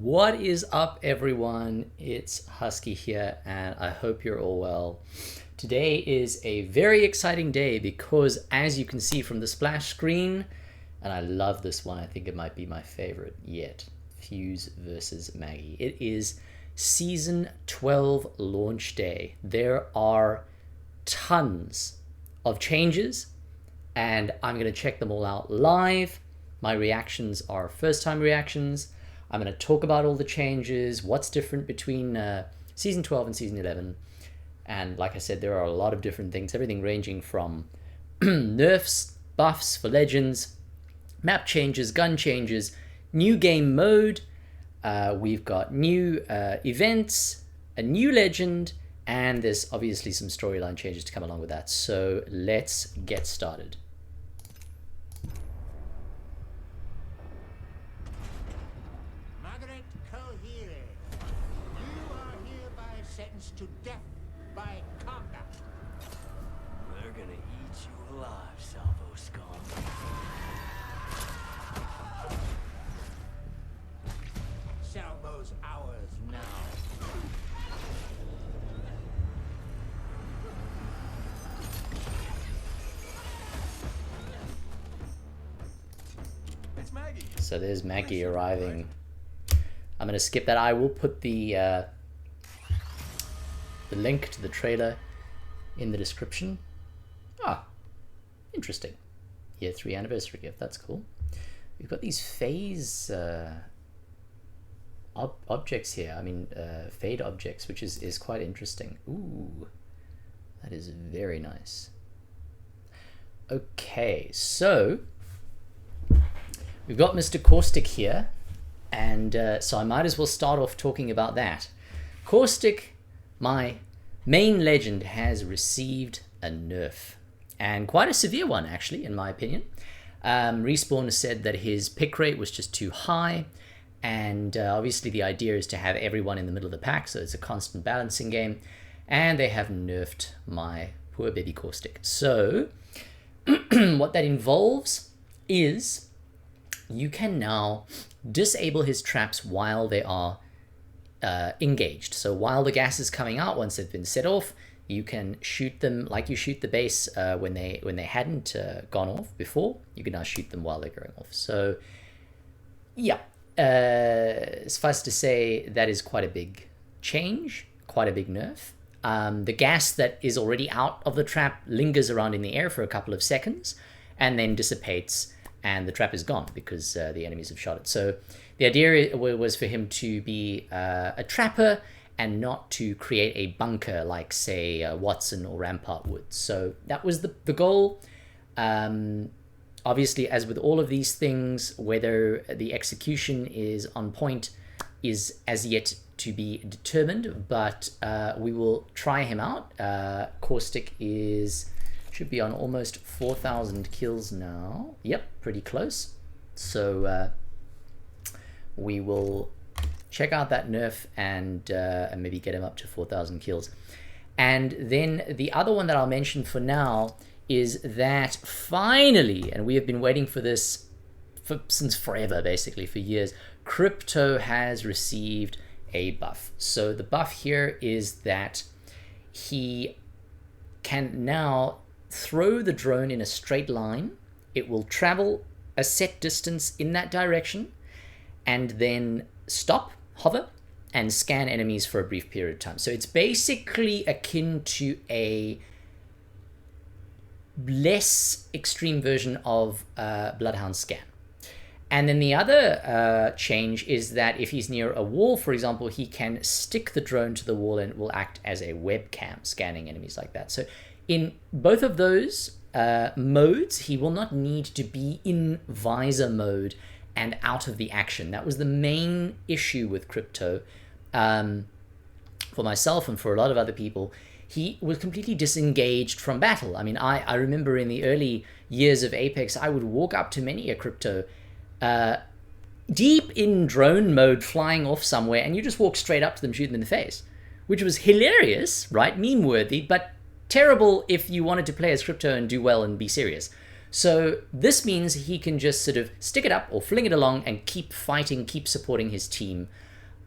What is up, everyone? It's Husskeyy here, and I hope you're all well. Today is a very exciting day because, as you can see from the splash screen, and I love this one, I think it might be my favorite yet, Fuse versus Maggie. It is Season 12 launch day. There are tons of changes, and I'm going to check them all out live. My reactions are first-time reactions. I'm going to talk about all the changes, what's different between Season 12 and Season 11. And like I said, there are a lot of different things, everything ranging from nerfs, buffs for legends, map changes, gun changes, new game mode. We've got new events, a new legend, and there's obviously some storyline changes to come along with that. So let's get started. To death by combat. We're gonna eat you alive, Subscrobble. Salvo's ours now. It's Maggie. So there's Maggie arriving. I'm going to skip that. I will put the link to the trailer in the description. Ah, interesting. Year 3 anniversary gift. That's cool. We've got these phase objects here. I mean, fade objects, which is quite interesting. Ooh, that is very nice. Okay, so we've got Mr. Caustic here, and so I might as well start off talking about that. Caustic, my main legend, has received a nerf, and quite a severe one actually, in my opinion. Respawn said that his pick rate was just too high, and obviously the idea is to have everyone in the middle of the pack, so it's a constant balancing game, and they have nerfed my poor baby Caustic. So what that involves is you can now disable his traps while they are engaged. So while the gas is coming out, once they've been set off, you can shoot them like you shoot the base when they hadn't gone off before. You can now shoot them while they're going off. So yeah, suffice to say that is quite a big change, quite a big nerf. The gas that is already out of the trap lingers around in the air for a couple of seconds and then dissipates, and the trap is gone because the enemies have shot it. So the idea was for him to be a trapper and not to create a bunker like, say, Watson or Rampart would. So that was the goal. Obviously, as with all of these things, whether the execution is on point is as yet to be determined, but we will try him out. Caustic should be on almost 4,000 kills now. Yep, pretty close. So we will check out that nerf and maybe get him up to 4,000 kills. And then the other one that I'll mention for now is that finally, and we have been waiting for this since forever, basically for years, Crypto has received a buff. So the buff here is that he can now throw the drone in a straight line. It will travel a set distance in that direction and then stop, hover, and scan enemies for a brief period of time. So it's basically akin to a less extreme version of Bloodhound scan. And then the other change is that if he's near a wall, for example, he can stick the drone to the wall and it will act as a webcam, scanning enemies like that. So in both of those modes, he will not need to be in visor mode and out of the action. That was the main issue with Crypto. For myself and for a lot of other people, he was completely disengaged from battle. I mean, I remember in the early years of Apex, I would walk up to many a Crypto deep in drone mode, flying off somewhere, and you just walk straight up to them, shoot them in the face, which was hilarious, right? Meme worthy, but terrible if you wanted to play as Crypto and do well and be serious. So this means he can just sort of stick it up or fling it along and keep fighting, keep supporting his team.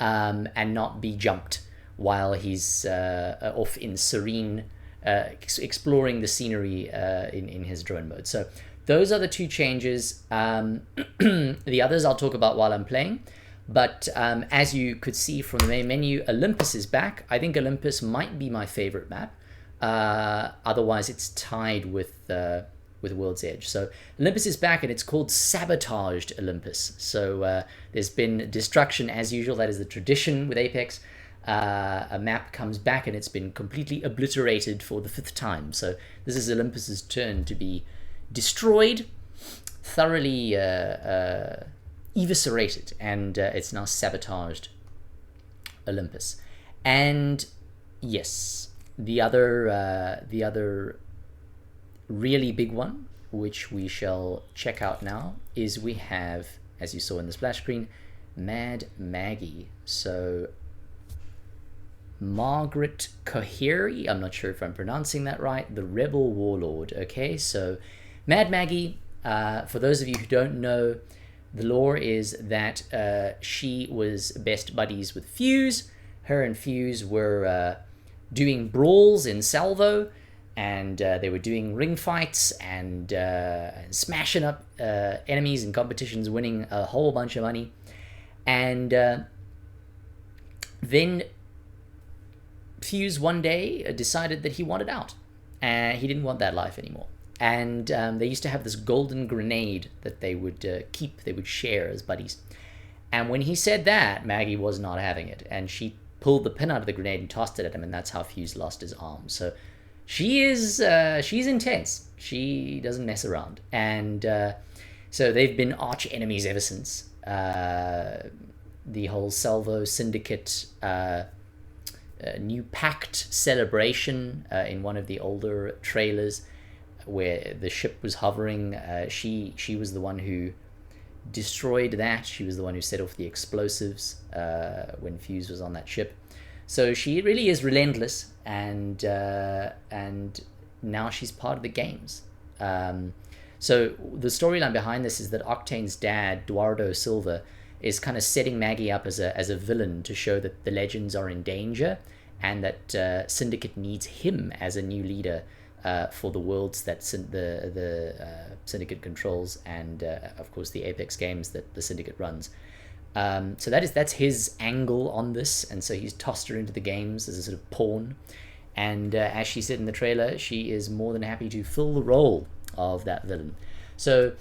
and not be jumped while he's off in serene, exploring the scenery in his drone mode. So those are the two changes. The others I'll talk about while I'm playing. But as you could see from the main menu, Olympus is back. I think Olympus might be my favorite map. Otherwise, it's tied with World's Edge. So Olympus is back, and it's called Sabotaged Olympus. So there's been destruction as usual. That is the tradition with Apex. A map comes back, and it's been completely obliterated for the 5th time. So this is Olympus's turn to be destroyed, thoroughly eviscerated, and it's now Sabotaged Olympus. And yes, the other really big one, which we shall check out now, is we have, as you saw in the splash screen, Mad Maggie. So Margaret Coheri, I'm not sure if I'm pronouncing that right, the Rebel Warlord. Okay, so Mad Maggie, for those of you who don't know, the lore is that she was best buddies with Fuse. Her and Fuse were doing brawls in Salvo, and they were doing ring fights and smashing up enemies in competitions, winning a whole bunch of money. And then Fuse one day decided that he wanted out, and he didn't want that life anymore. And they used to have this golden grenade that they would keep, they would share as buddies. And when he said that, Maggie was not having it, and she pulled the pin out of the grenade and tossed it at him, and that's how Fuse lost his arm. So she's intense. She doesn't mess around. And so they've been arch enemies ever since. The whole Salvo Syndicate new pact celebration in one of the older trailers, where the ship was hovering, she was the one who destroyed that. She was the one who set off the explosives when Fuse was on that ship. So she really is relentless, and now she's part of the games. So the storyline behind this is that Octane's dad, Eduardo Silva, is kind of setting Maggie up as a villain to show that the Legends are in danger, and that Syndicate needs him as a new leader for the worlds that the Syndicate controls, and of course the Apex games that the Syndicate runs. So that's his angle on this, and so he's tossed her into the games as a sort of pawn. And as she said in the trailer, she is more than happy to fill the role of that villain. So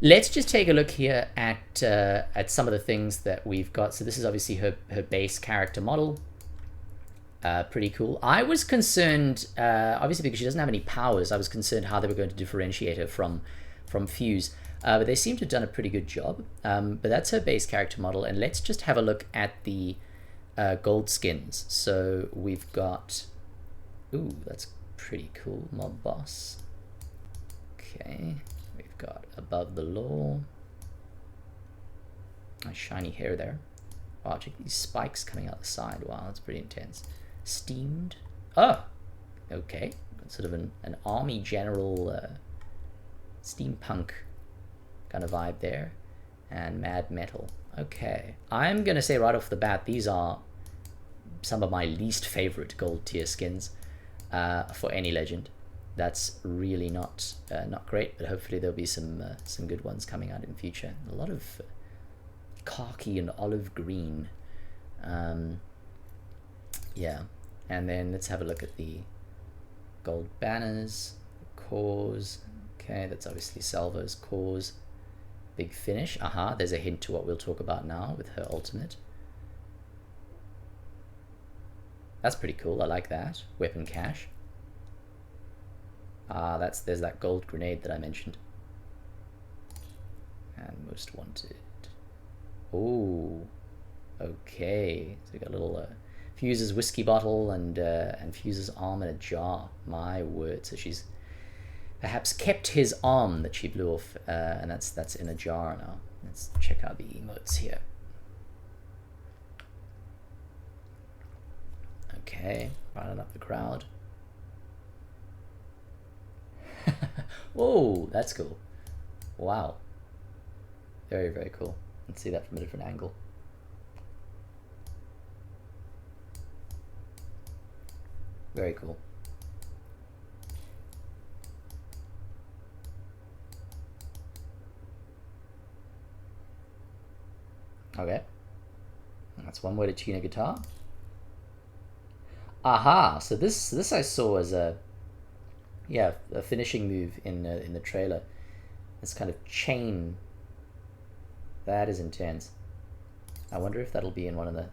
let's just take a look here at some of the things that we've got. So this is obviously her base character model. Pretty cool. I was concerned, obviously because she doesn't have any powers, I was concerned how they were going to differentiate her from Fuse. But they seem to have done a pretty good job. But that's her base character model. And let's just have a look at the gold skins. So we've got... Ooh, that's pretty cool. Mob Boss. Okay. We've got Above the Law. Nice shiny hair there. Wow, check these spikes coming out the side. Wow, that's pretty intense. Steamed. Oh, okay. Sort of an army general steampunk kind of vibe there. And Mad Metal. Okay. I'm going to say right off the bat, these are some of my least favorite gold tier skins for any legend. That's really not great, but hopefully there'll be some good ones coming out in future. A lot of khaki and olive green. Yeah, and then let's have a look at the gold banners, cores. Okay, that's obviously Salvo's cores. Big finish. Aha, there's a hint to what we'll talk about now with her ultimate. That's pretty cool. I like that. Weapon cache. There's that gold grenade that I mentioned. And most wanted. Oh, okay. So we got a little Fuse's whiskey bottle and Fuse's arm in a jar. My word. So she's perhaps kept his arm that she blew off, and that's in a jar now. Let's check out the emotes here. Okay, riling up the crowd. Whoa, that's cool. Wow. Very, very cool. Let's see that from a different angle. Very cool. Okay. That's one way to tune a guitar. Aha! So this I saw as a finishing move in the trailer. This kind of chain. That is intense. I wonder if that'll be in one of the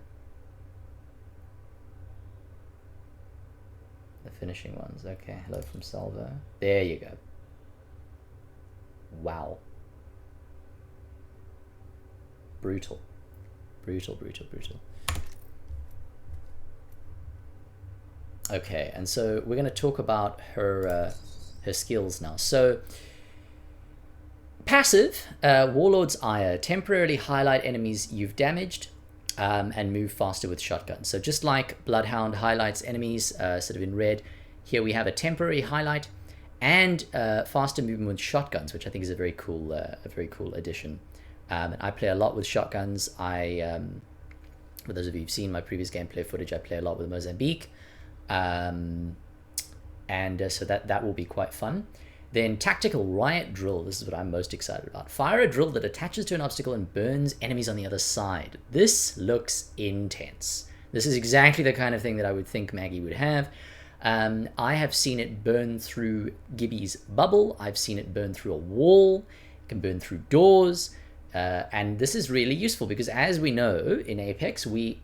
finishing ones. Okay, hello from Salvo. There you go. Wow. Brutal. Brutal, brutal, brutal. Okay, and so we're going to talk about her skills now. So, passive, Warlord's Ire, temporarily highlight enemies you've damaged and move faster with shotguns. So just like Bloodhound highlights enemies sort of in red, here we have a temporary highlight and faster movement with shotguns, which I think is a very cool addition. And I play a lot with shotguns. For those of you who've seen my previous gameplay footage, I play a lot with Mozambique. So that will be quite fun. Then Tactical Riot Drill. This is what I'm most excited about. Fire a drill that attaches to an obstacle and burns enemies on the other side. This looks intense. This is exactly the kind of thing that I would think Maggie would have. I have seen it burn through Gibby's bubble. I've seen it burn through a wall. It can burn through doors. And this is really useful because, as we know, in Apex, we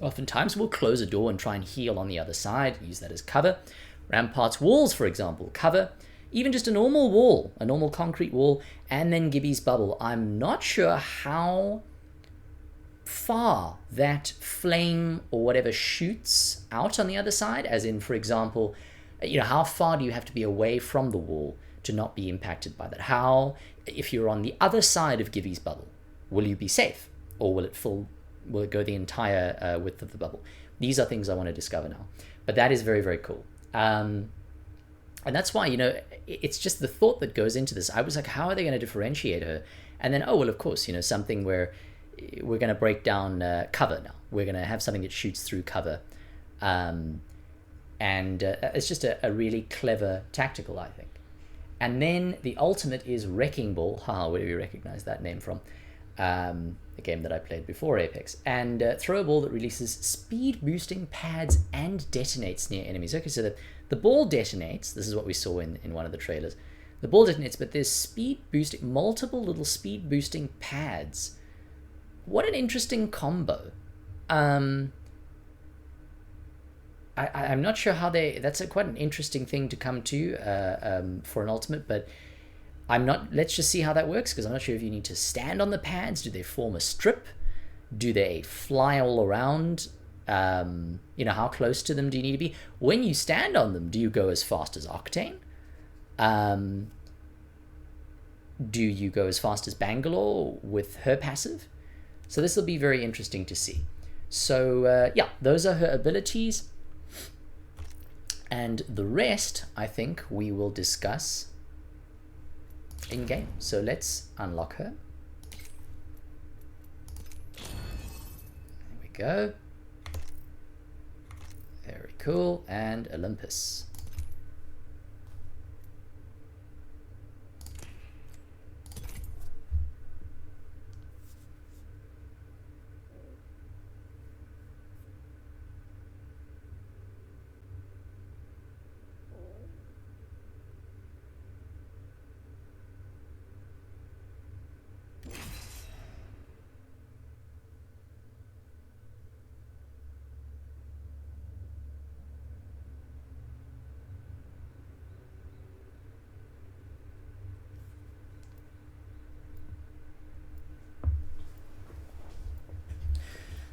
oftentimes will close a door and try and heal on the other side, use that as cover. Rampart's walls, for example, cover. Even just a normal wall, a normal concrete wall, and then Gibby's bubble. I'm not sure how far that flame or whatever shoots out on the other side, as in, for example, how far do you have to be away from the wall to not be impacted by that? How, if you're on the other side of Gibby's bubble, will you be safe? Or will it go the entire width of the bubble? These are things I want to discover now. But that is very, very cool. And that's why, it's just the thought that goes into this. I was like, how are they going to differentiate her? And then, of course, something where we're going to break down cover now. We're going to have something that shoots through cover. It's just a really clever tactical, I think. And then the ultimate is Wrecking Ball. Where do we recognize that name from? A game that I played before Apex. And throw a ball that releases speed boosting pads and detonates near enemies. Okay, so the ball detonates. This is what we saw in one of the trailers. The ball detonates, but there's speed boosting, multiple little speed boosting pads. What an interesting combo. I'm not sure how that's quite an interesting thing to come to for an ultimate, but let's just see how that works, because I'm not sure if you need to stand on the pads. Do they form a strip? Do they fly all around? How close to them do you need to be? When you stand on them, do you go as fast as Octane? Do you go as fast as Bangalore with her passive? So this will be very interesting to see. So those are her abilities. And the rest, I think, we will discuss in game. So let's unlock her. There we go. Very cool. And Olympus.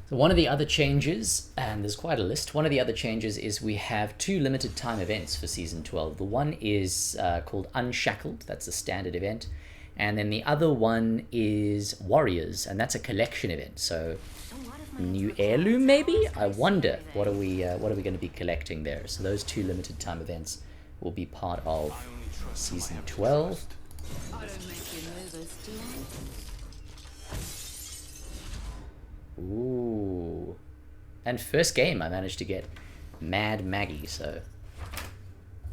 One of the other changes, and there's quite a list, one of the other changes is we have 2 limited time events for Season 12. The one is called Unshackled, that's a standard event, and then the other one is Warriors, and that's a collection event. So, new heirloom maybe? I wonder, what are we going to be collecting there? So those 2 limited time events will be part of Season 12. I don't make you nervous, do I? Ooh. And first game I managed to get Mad Maggie, so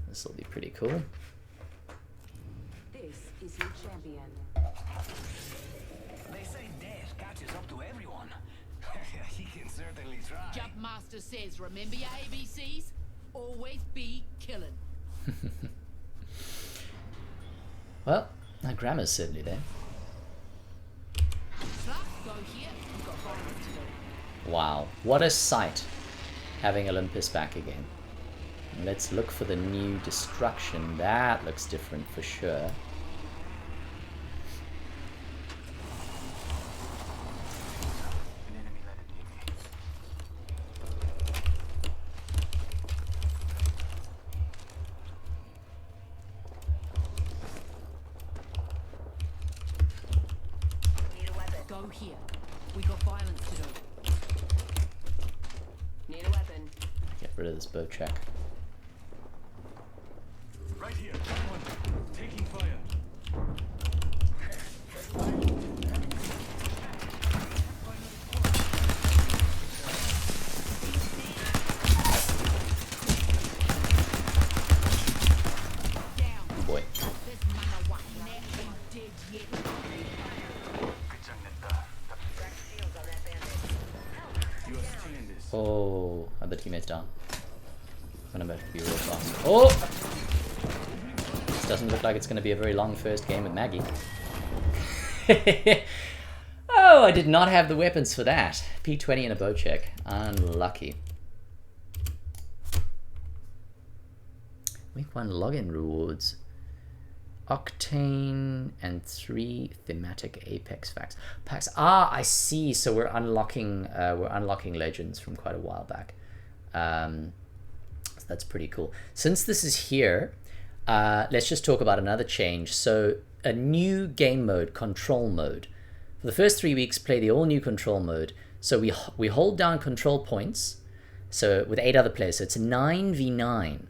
this will be pretty cool. This is your champion. They say death catches up to everyone. He can certainly try. Jump Master says, remember your ABCs? Always be killing. Well, that grammar's certainly there. Sluck, go here. We've got violence to do. Wow, what a sight having Olympus back again. Let's look for the new destruction. That looks different for sure. Go here. We got violence to do. Need a weapon. Get rid of this bow check. Right here, got one. Taking fire. Down. Oh boy. This man a what net ain't dead yet. You are stealing this. Oh, other teammates down. I'm gonna have to be real fast. Oh! This doesn't look like it's gonna be a very long first game with Maggie. Oh, I did not have the weapons for that. P20 and a bow check. Unlucky. Week 1 login rewards. Octane and 3 thematic Apex packs. Ah, I see. So we're unlocking legends from quite a while back. So that's pretty cool. Since this is here, let's just talk about another change. So a new game mode, control mode. For the first 3 weeks, play the all new control mode. So we hold down control points. So with 8 other players, so it's 9v9,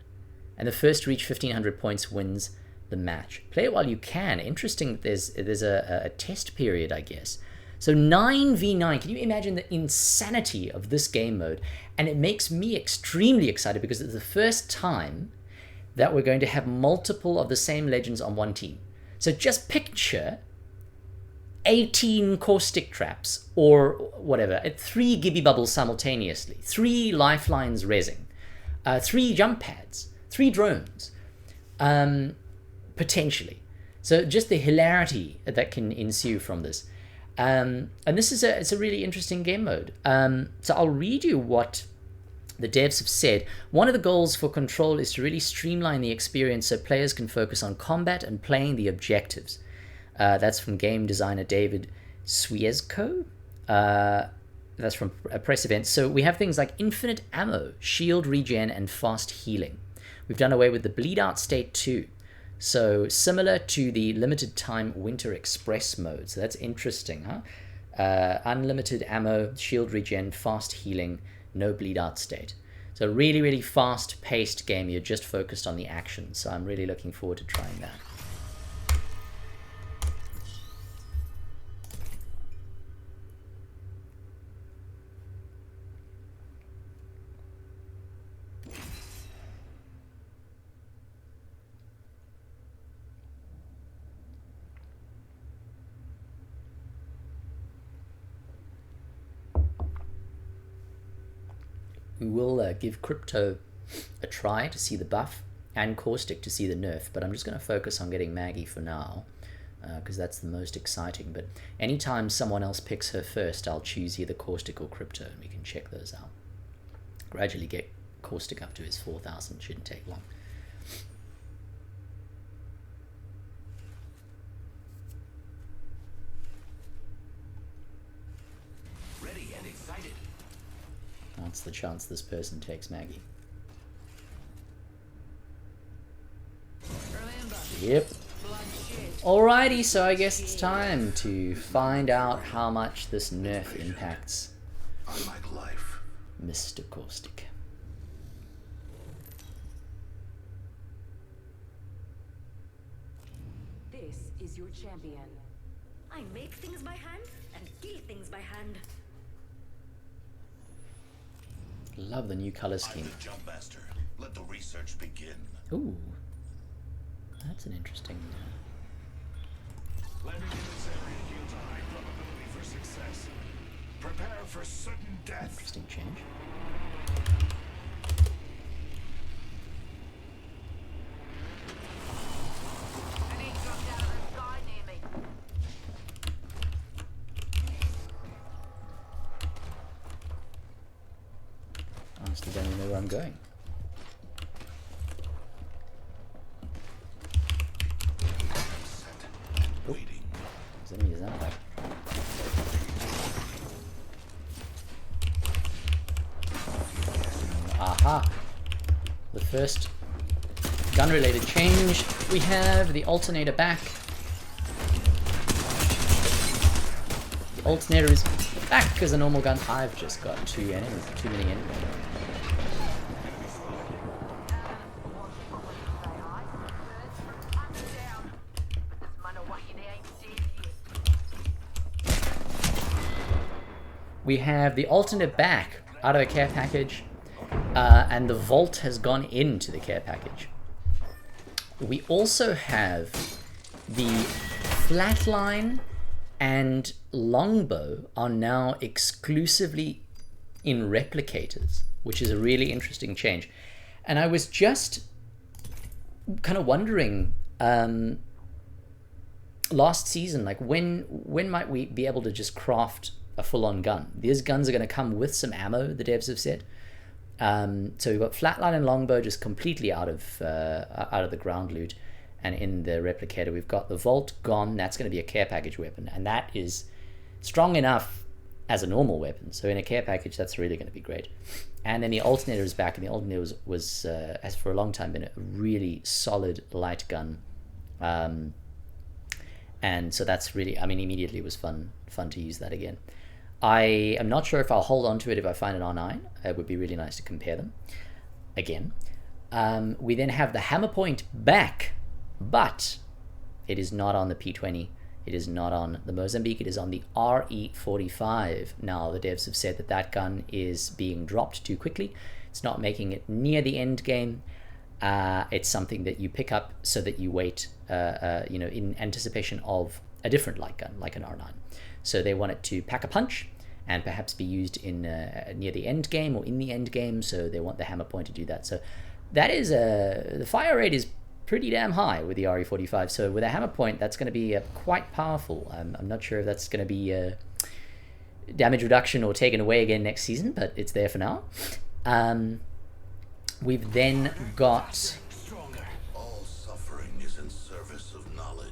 and the first to reach 1500 points wins the match. Play it while you can. Interesting. There's a test period, I guess. So 9v9. Can you imagine the insanity of this game mode? And it makes me extremely excited because it's the first time that we're going to have multiple of the same legends on one team. So just picture 18 caustic traps or whatever, 3 Gibby bubbles simultaneously, 3 lifelines rezzing, 3 jump pads, 3 drones, potentially. So just the hilarity that can ensue from this. And this is it's a really interesting game mode. So I'll read you what the devs have said. One of the goals for Control is to really streamline the experience so players can focus on combat and playing the objectives. That's from game designer David Swiesko. That's from a press event. So we have things like infinite ammo, shield regen, and fast healing. We've done away with the bleed out state too. So similar to the limited time Winter Express mode. So that's interesting, huh? Unlimited ammo, shield regen, fast healing, no bleed out state. So really, really fast paced game. You're just focused on the action. So I'm really looking forward to trying that. We will give Crypto a try to see the buff and Caustic to see the nerf, but I'm just going to focus on getting Maggie for now because that's the most exciting. But anytime someone else picks her first, I'll choose either Caustic or Crypto and we can check those out. Gradually get Caustic up to his 4,000, shouldn't take long. Ready and excited. What's the chance this person takes Maggie? Remember, Yep. bloodshed. Alrighty, so I guess it's time to find out how much this nerf impacts Unlike life. Mr. Caustic. This is your champion. I make things by hand and kill things by hand. love the new color I'm scheme. the jump master. Let the research begin. Ooh, that's an interesting. Landing in this area yields a high probability for success. Prepare for sudden death. Interesting change. Any dropped out of the sky near me. Honestly, don't even know where I'm going. Waiting. Does that mean is that like? Aha! The first gun-related change. We have the alternator back. The alternator is back as a normal gun. I've just got too many enemies. We have the alternate back out of a care package, and the vault has gone into the care package. We also have the flatline and longbow are now exclusively in replicators, which is a really interesting change. And I was just kind of wondering last season, like when might we be able to just craft a full-on gun? These guns are going to come with some ammo, the devs have said. So we've got flatline and longbow just completely out of the ground loot, and in the replicator we've got the vault gone. That's going to be a care package weapon, and that is strong enough as a normal weapon. So in a care package, that's really going to be great. And then the alternator is back, and the alternator was has for a long time been a really solid light gun. And so that's really, I mean, immediately it was fun to use that again. I am not sure if I'll hold on to it if I find it R9. It would be really nice to compare them again. We then have the hammer point back, but it is not on the P20. It is not on the Mozambique. It is on the RE45. Now, the devs have said that that gun is being dropped too quickly. It's not making it near the end game. It's something that you pick up so that you wait, in anticipation of a different light gun, like an R9. So they want it to pack a punch and perhaps be used in near the end game or in the end game. So they want the hammer point to do that. So that is the fire rate is pretty damn high with the RE45. So with a hammer point, that's going to be quite powerful. I'm not sure if that's going to be damage reduction or taken away again next season, but it's there for now. We've then got. All suffering is in service of knowledge.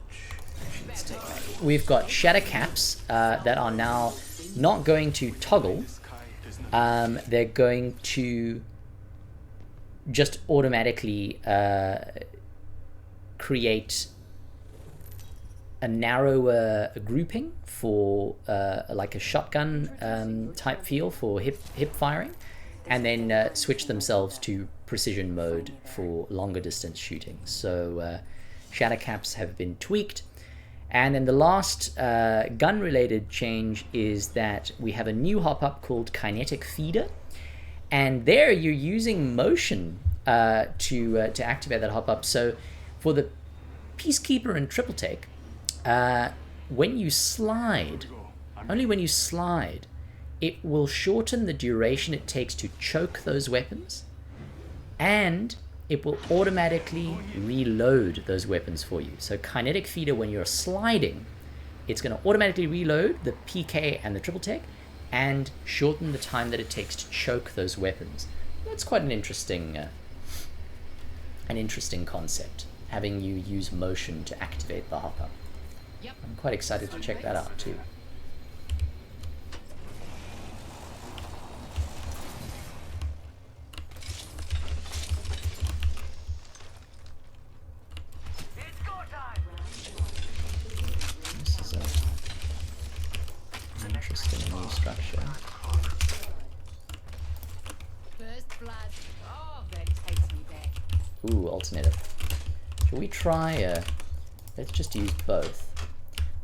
We've got shatter caps that are now not going to toggle. They're going to just automatically create a narrower grouping for like a shotgun type feel for hip firing, and then switch themselves to precision mode for longer distance shooting. So shatter caps have been tweaked. And then the last gun-related change is that we have a new hop-up called Kinetic Feeder, and there you're using motion to activate that hop-up. So for the Peacekeeper and Triple Take, when you slide, only when you slide, it will shorten the duration it takes to choke those weapons, and it will automatically reload those weapons for you. So Kinetic Feeder, when you're sliding, it's going to automatically reload the PK and the Triple Take and shorten the time that it takes to choke those weapons. That's quite an interesting concept, having you use motion to activate the hop-up. Yep. I'm quite excited to check that out too. This is an interesting new structure. First blood. Oh, that takes me back. Ooh, alternator. Shall we try, let's just use both.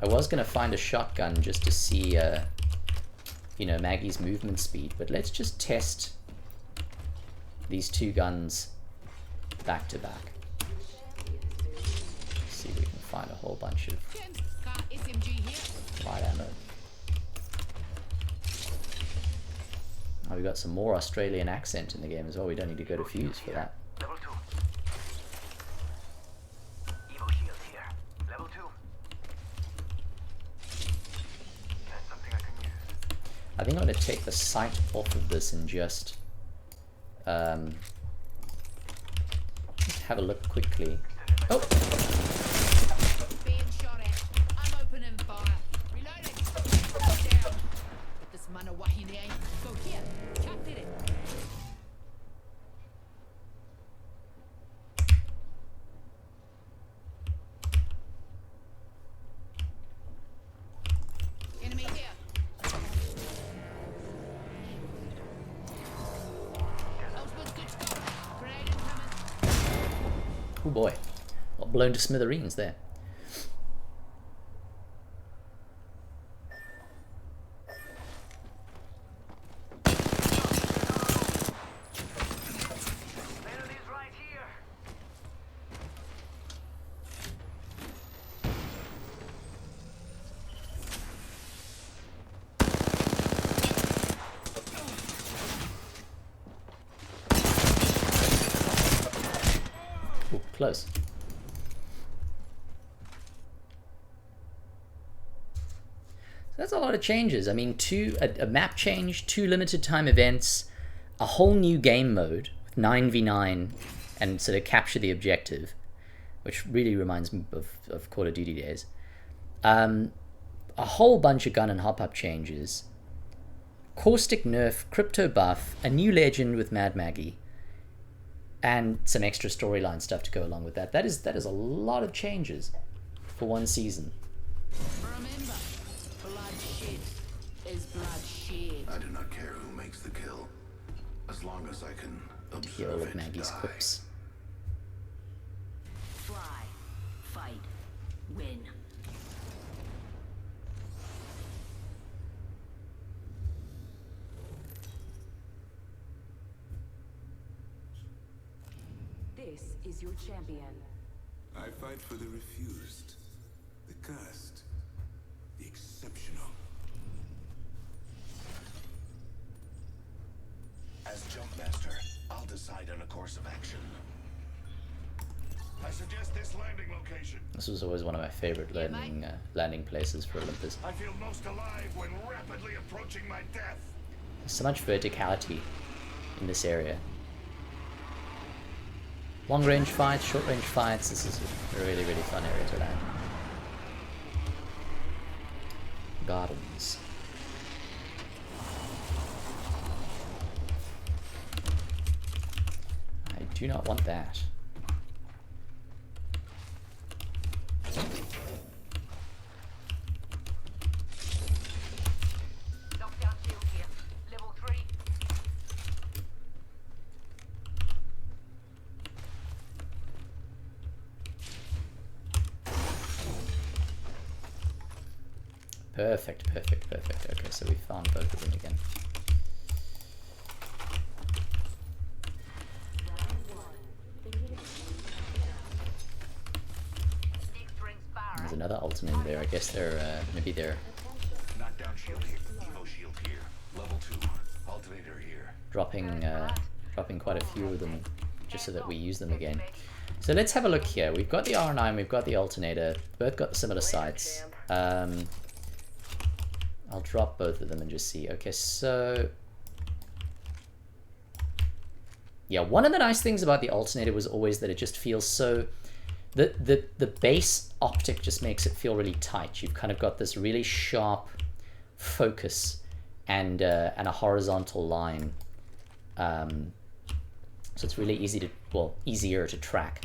I was going to find a shotgun just to see, Maggie's movement speed, but let's just test these two guns back to back. Let's see if we can find a whole bunch of James, car SMG here. light ammo. Oh, we got some more Australian accent in the game as well. We don't need to go to Fuse for that. Level 2. Evo shield here. Level 2. That's something I can use. I think I'm going to take the sight off of this and just have a look quickly. Oh! Being shot at. I'm opening fire. Reloading. Down. But this man of wahine ain't. Go here. Captain it. Enemy here. Ultimate's good to go. Grenade incoming. Oh boy. Got blown to smithereens there. Enemies right here. Ooh, close. So that's a lot of changes. I mean, a map change, 2 limited time events, a whole new game mode with 9v9 and sort of capture the objective, which really reminds me of Call of Duty days. A whole bunch of gun and hop-up changes, Caustic nerf, crypto buff, a new legend with Mad Maggie, and some extra storyline stuff to go along with that. That is a lot of changes for one season. Remember, bloodshed is bloodshed. I do not care who makes the kill, as long as I can Hear all observe of it Maggie's die. quips. Fly. Fight. Win. This is your champion. I fight for the refused, the cursed, the exceptional. As jump master, I'll decide on a course of action. I suggest this landing location. This was always one of my favorite landing places for Olympus. I feel most alive when rapidly approaching my death. There's so much verticality in this area. Long range fights, short range fights, this is a really, really fun area to land. Gardens. I do not want that. Knockdown shield here. Level 3. Perfect, perfect, perfect. Okay, so we found both of them again. Next ring's barrel. There's another Alternator there. I guess they're, maybe they're Knockdown shield here. Evo shield here. Level 2. Alternator here. dropping quite a few of them just so that we use them again. So let's have a look here. We've got the R9, we've got the Alternator, both got similar sights. I'll drop both of them and just see. Okay, so yeah, one of the nice things about the Alternator was always that it just feels so, the base optic just makes it feel really tight. You've kind of got this really sharp focus and a horizontal line, so it's really easy to, well, easier to track.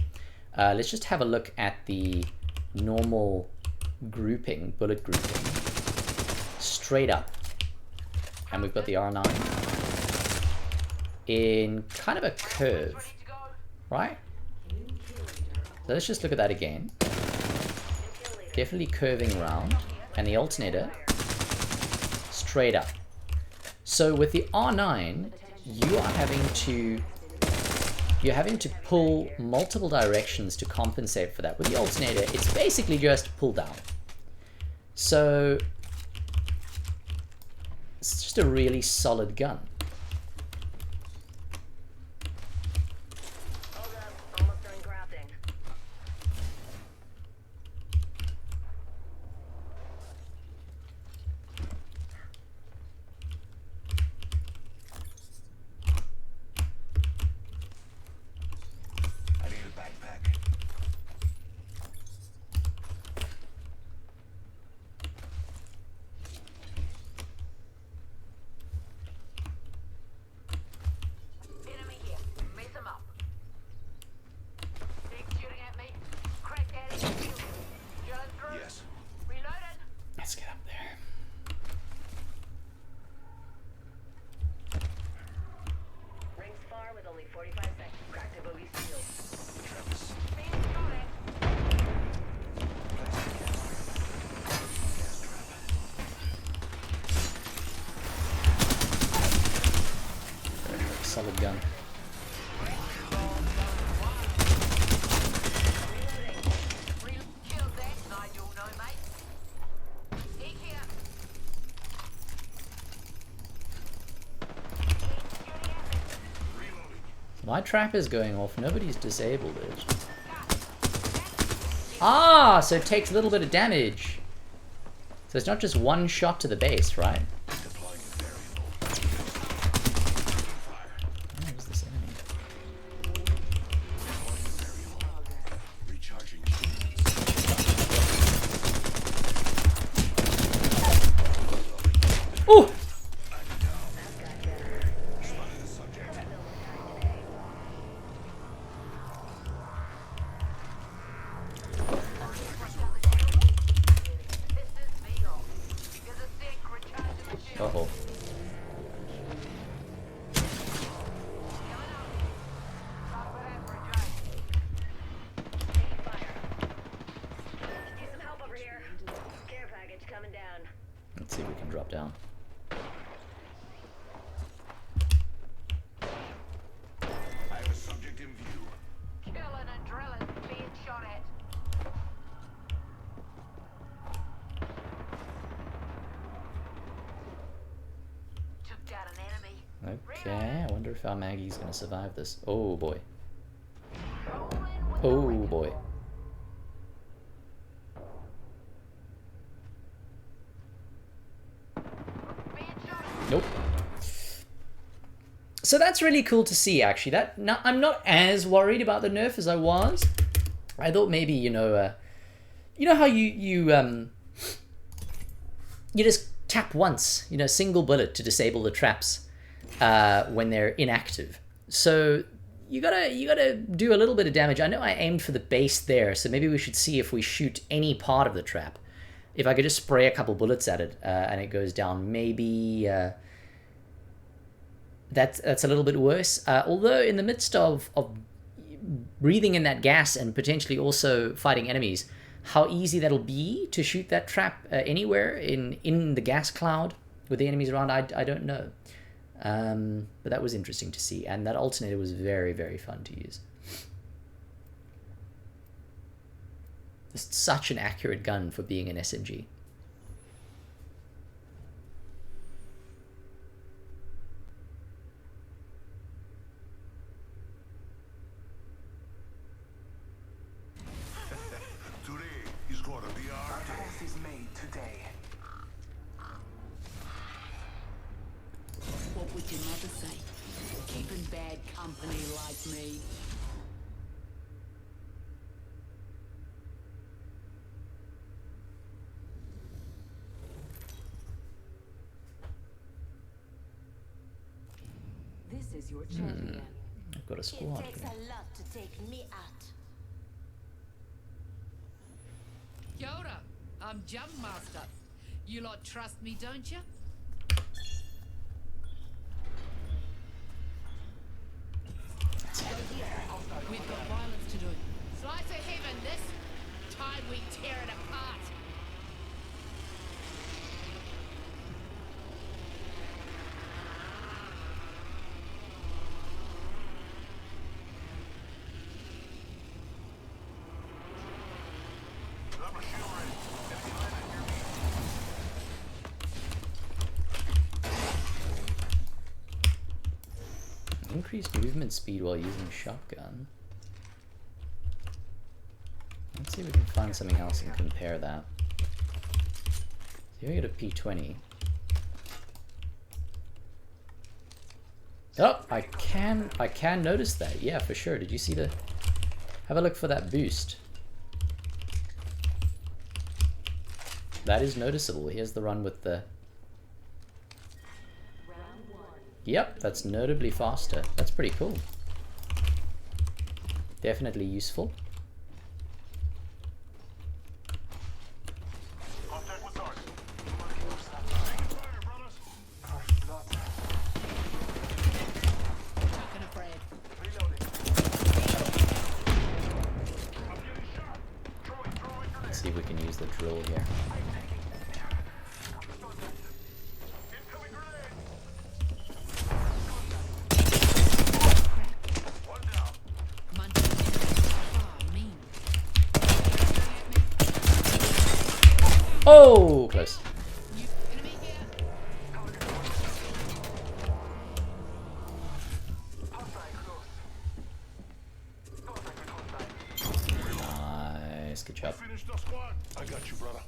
Let's just have a look at the normal grouping, bullet grouping, straight up, and we've got the R9 in kind of a curve, right? So let's just look at that again. Definitely curving around, and the Alternator straight up. So with the R9, you are having to you're having to pull multiple directions to compensate for that. With the Alternator, it's basically just pull down. So it's just a really solid gun. Hold up, almost done crafting. I need a backpack. Enemy here. Mess him up. Big shooting at me. Crack that in. Drilling through. Yes. Reloading. Let's get up there. Rings far with only 45 seconds. Cracked a bogey steel. Being shot at. Solid gun. Killed that, Nigel, no mate. Stick here. My trap is going off. Nobody's disabled it. Ah, so it takes a little bit of damage. So it's not just one shot to the base, right? Deploying a variable. Where is this enemy? Deploying a variable. Recharging shields. Ooh! Spotted the subject. This is Beagle. There's a sick recharging the shield. Uh-oh. Coming up. Start with average, eh? Taking fire. Need some help over here. Care package coming down. Let's see if we can drop down. I have a subject in view. Killing and drilling, being shot at. Took down an enemy. Okay, I wonder if our Maggie's gonna survive this. Oh boy. Rolling with Oh the wrecking boy. ball. Being shot at. Nope. So that's really cool to see, actually. I'm not as worried about the nerf as I was. I thought maybe, you know how you just tap once, single bullet to disable the traps when they're inactive. So you gotta do a little bit of damage. I know I aimed for the base there, so maybe we should see if we shoot any part of the trap. If I could just spray a couple bullets at it and it goes down, maybe that's a little bit worse. Although in the midst of breathing in that gas and potentially also fighting enemies, how easy that'll be to shoot that trap anywhere in the gas cloud with the enemies around, I don't know. But that was interesting to see, and that Alternator was very, very fun to use. It's such an accurate gun for being an SMG. Today is gonna be our day. Pass is made today. What would your mother say? Keeping bad company like me. This is your champion. I've got a squad here. lot to take me out. Kia ora, I'm Jump Master. You lot trust me, don't you? We've got violence to do. Slice of heaven, this time we tear it apart. increased movement speed while using shotgun. Let's see if we can find something else and compare that. Here we get a P20. Oh, I can notice that. Yeah, for sure. Did you see the... Have a look for that boost. That is noticeable. Here's the run with the... Yep, that's notably faster. That's pretty cool. Definitely useful. Let's see if we can use the drill here. Oh, close. Nice, good job. I got you, brother.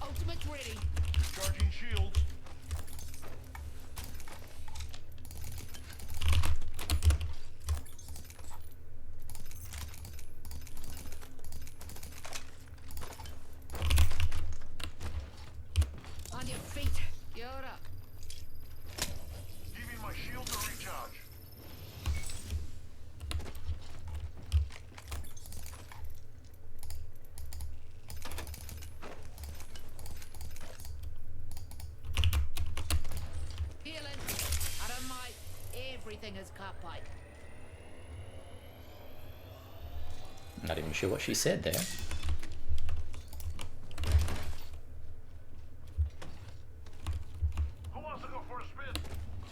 Ultimate's ready. Discharging shields. On your feet. You're up. Giving my shield a recharge. Healing. I don't mind. Everything is cut pipe. Not even sure what she said there. Who wants to go for a spin?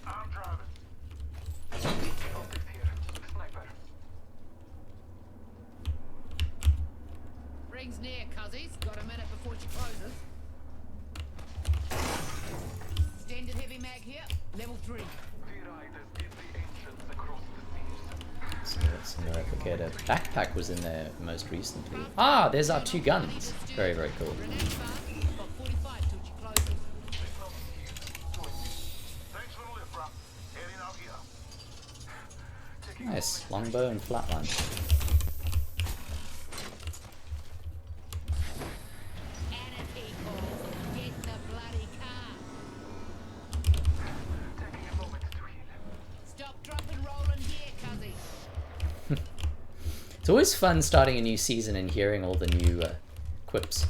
I'm driving. Optics here. Sniper. Rings near, cuzzies. Got a minute before she closes. Standard heavy mag here. Level 3. So that's in the replicator. Backpack was in there most recently. Ah, there's our two guns. Very, very cool. Grenade fast. Got 45 till she closes. Thanks for the lift, bro. Heading out here. Nice. Longbow and flatline. Anarchy calls. Get the bloody car. Taking a moment to heal. Stop, drop, and rolling here, cuzzies. It's always fun starting a new season and hearing all the new quips.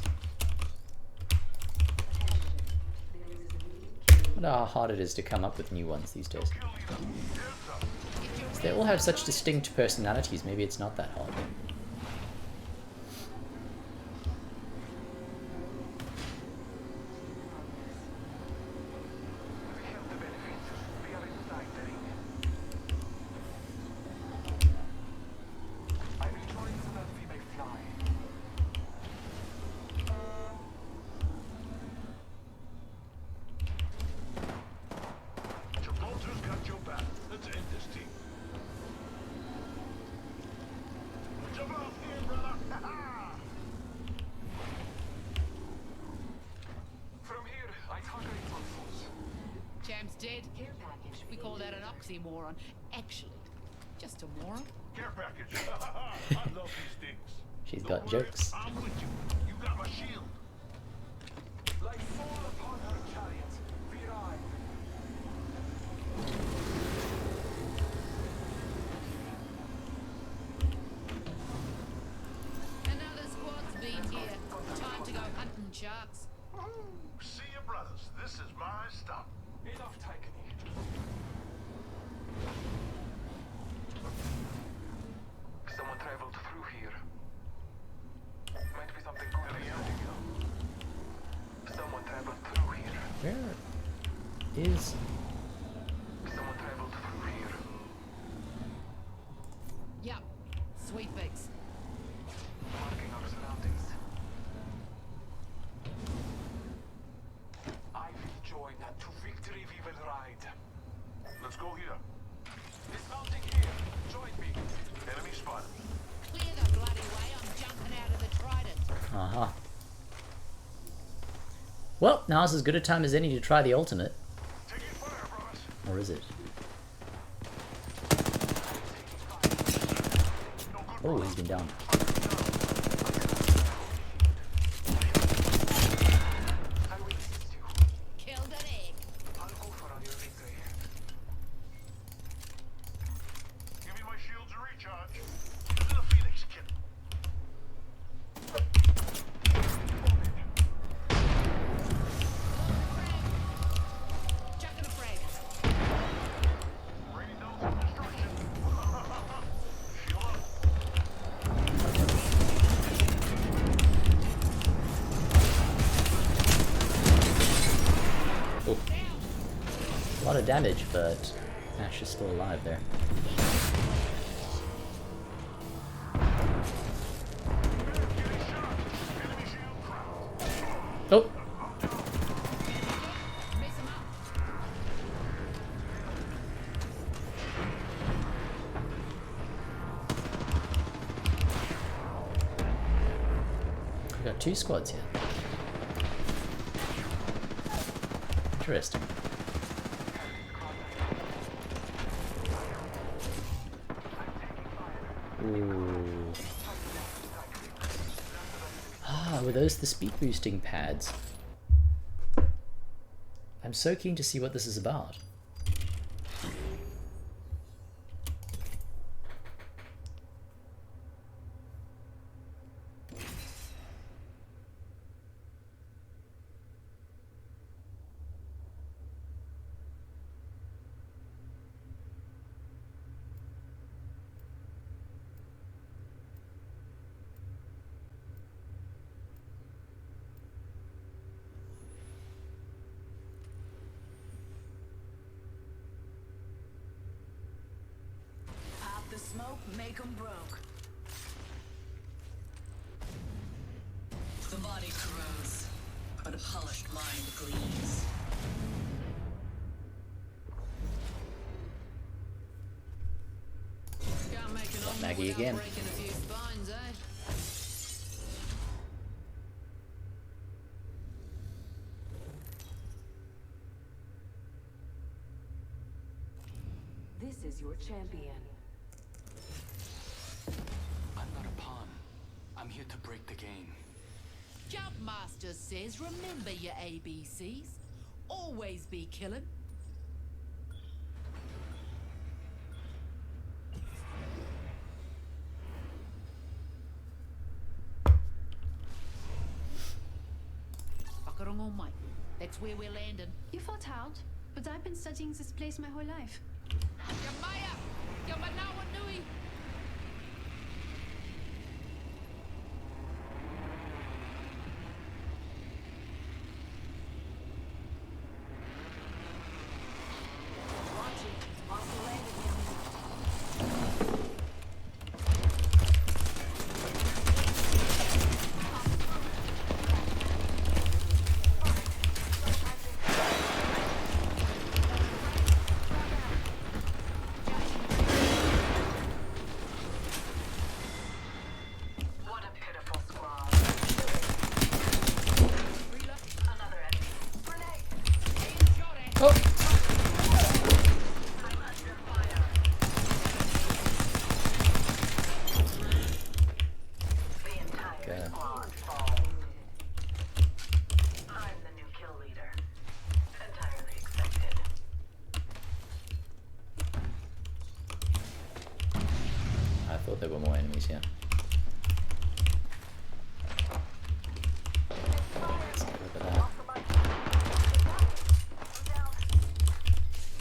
I wonder how hard it is to come up with new ones these days. They all have such distinct personalities, maybe it's not that hard. Gibraltar's got your back. Let's end this thing. Jump off here, brother. From here, I target platforms. Champ's dead. We call that an oxymoron. Actually, just a moron. Care package. I love these things. She's Don't got worry, jokes. I'm with you. You got my shield. Like fall upon her chariot. Virai. Another squad's been here. Time to go hunting sharks. See you, brothers. This is my stop. Enough taken. Someone traveled through here. Might be something good here. Someone traveled through here. Where is... Someone traveled through here. Yup. Sweet pigs. Marking our surroundings. I've Let's go here. Dismounting here. Join me. Enemy spotted. Clear the bloody way. I'm jumping out of the Trident. Uh-huh. Well, now's as good a time as any to try the ultimate. Taking fire, brothers. Or is it? Oh, he's been down. I will assist you. Killed an egg. I'll go for on your victory. Give me my shields to recharge. Using a Phoenix kit. Chucking a frag. Raining down some destruction. Shield up. Oh. A lot of damage, but Ash is still alive there. Oh! Mess him up. We got 2 squads here. Interesting. Ooh. Ah, were those the speed boosting pads? I'm so keen to see what this is about. Pop the smoke, make 'em broke. The body corrodes, but a polished mind gleams. Can't make an omelet Maggie without again. breaking a few spines, eh? This is your champion. I'm not a pawn. I'm here to break the game. Jumpmaster says remember your ABCs. Always be killing. Whakarong on, mate. That's where we're landing. You fought hard, but I've been studying this place my whole life. Yamaya! Yamanawa Nui! What a pitiful squad. Another enemy. Grenade. Shot at! Oh! I'm under fire. The entire Okay. squad falls. I'm the new kill leader. Entirely expected. I thought there were more enemies here. Let's get rid of that.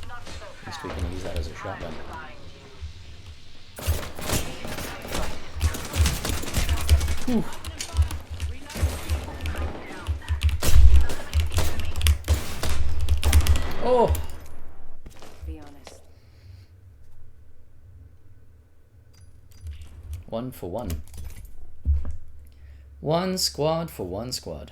Not so At least fast. we can use that as a shotgun. Find Whew. Oh! Be honest. 1 for 1. 1 squad for 1 squad.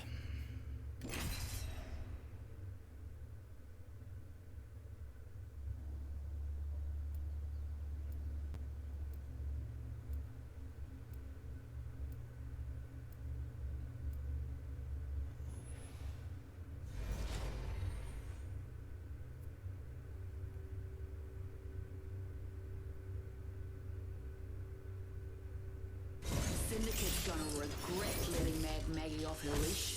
Syndicate's gonna regret letting Mad Maggie off her leash.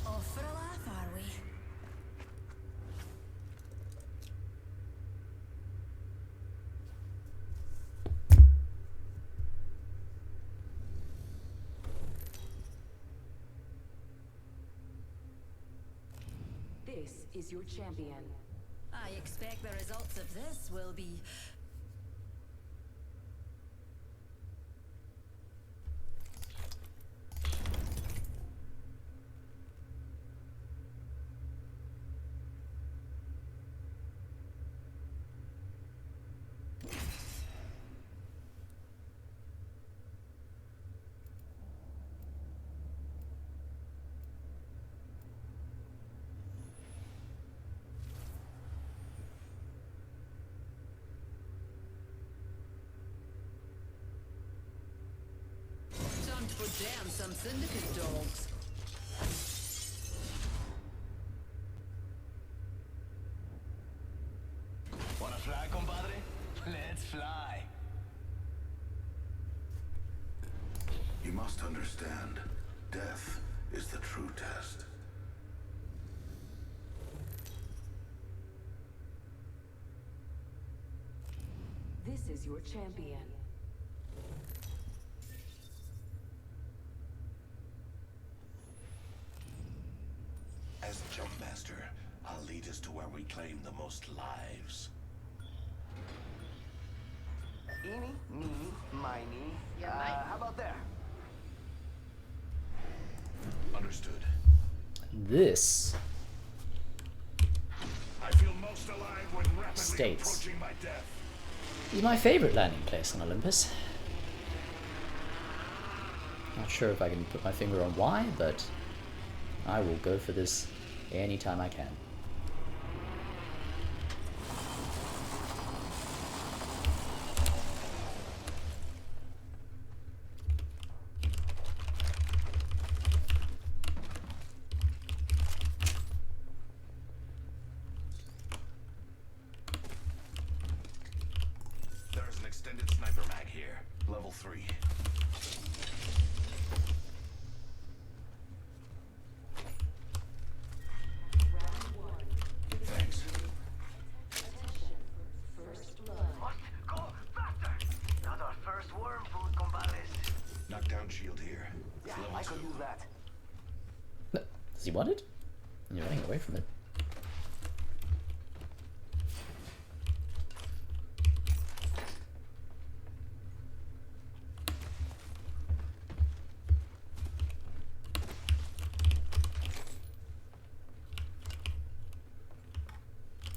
Off for a laugh, are we? This is your champion. I expect the results of this will be... Time to put down some Syndicate dogs. Wanna fly, compadre? Let's fly. You must understand, death is the true test. This is your champion. As Jump Master, I'll lead us to where we claim the most lives. Eeny, meeny, miny. Yeah, mate. How about there? Understood. This I feel most alive when rapidly States. approaching my death. is my favorite landing place on Olympus. Not sure if I can put my finger on why, but I will go for this anytime I can. There's an extended sniper mag here, level 3. Thanks. Must go faster. Not our first worm food, compadres. Knockdown shield here. Yeah, level I 2. could use that. Does he want it? You're running away from it.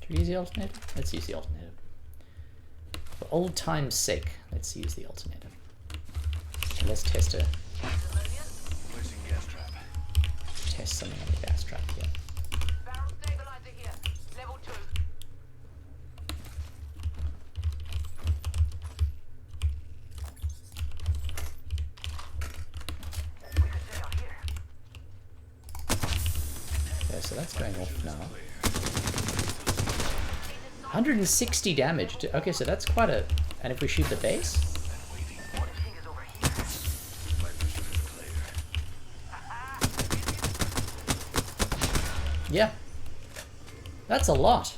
Should we use the alternator? Let's use the alternator. For old time's sake, let's use the alternator. And let's test a Placing gas trap. test something on the gas trap here. Barrel stabilizer here. Level 2. We could stay out here. Okay, so that's going off now. 160 damage. Okay, so that's quite a... And if we shoot the base? What do you think is over here? My vision is clear. Yeah. That's a lot.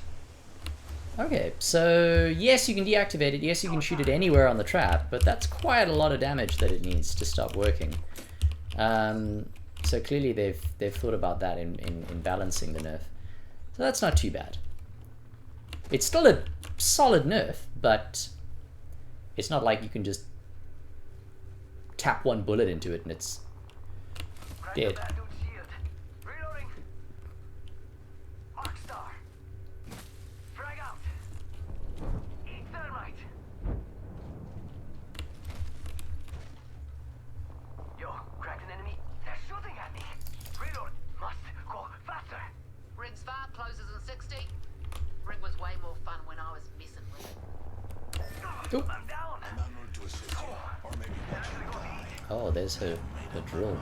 Okay, so yes, you can deactivate it. Yes, you can shoot it anywhere on the trap, but that's quite a lot of damage that it needs to stop working. So clearly they've thought about that in balancing the nerf. So that's not too bad. It's still a solid nerf, but it's not like you can just tap one bullet into it and it's Crack the dead. bad dude's shield. Reloading. Arcstar. Frag out. Eat thermite. Yo, cracked an enemy. They're shooting at me. Reload. Must go faster. Ring's far closer than 60. Ring was way more fun when I was messing with it. Oop. I'm down. I'm en route to assist you, or maybe watch you die. Oh, there's her drill.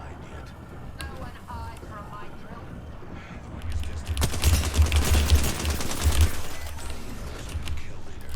No one hides from my drill. The ring is distant. Kill leader.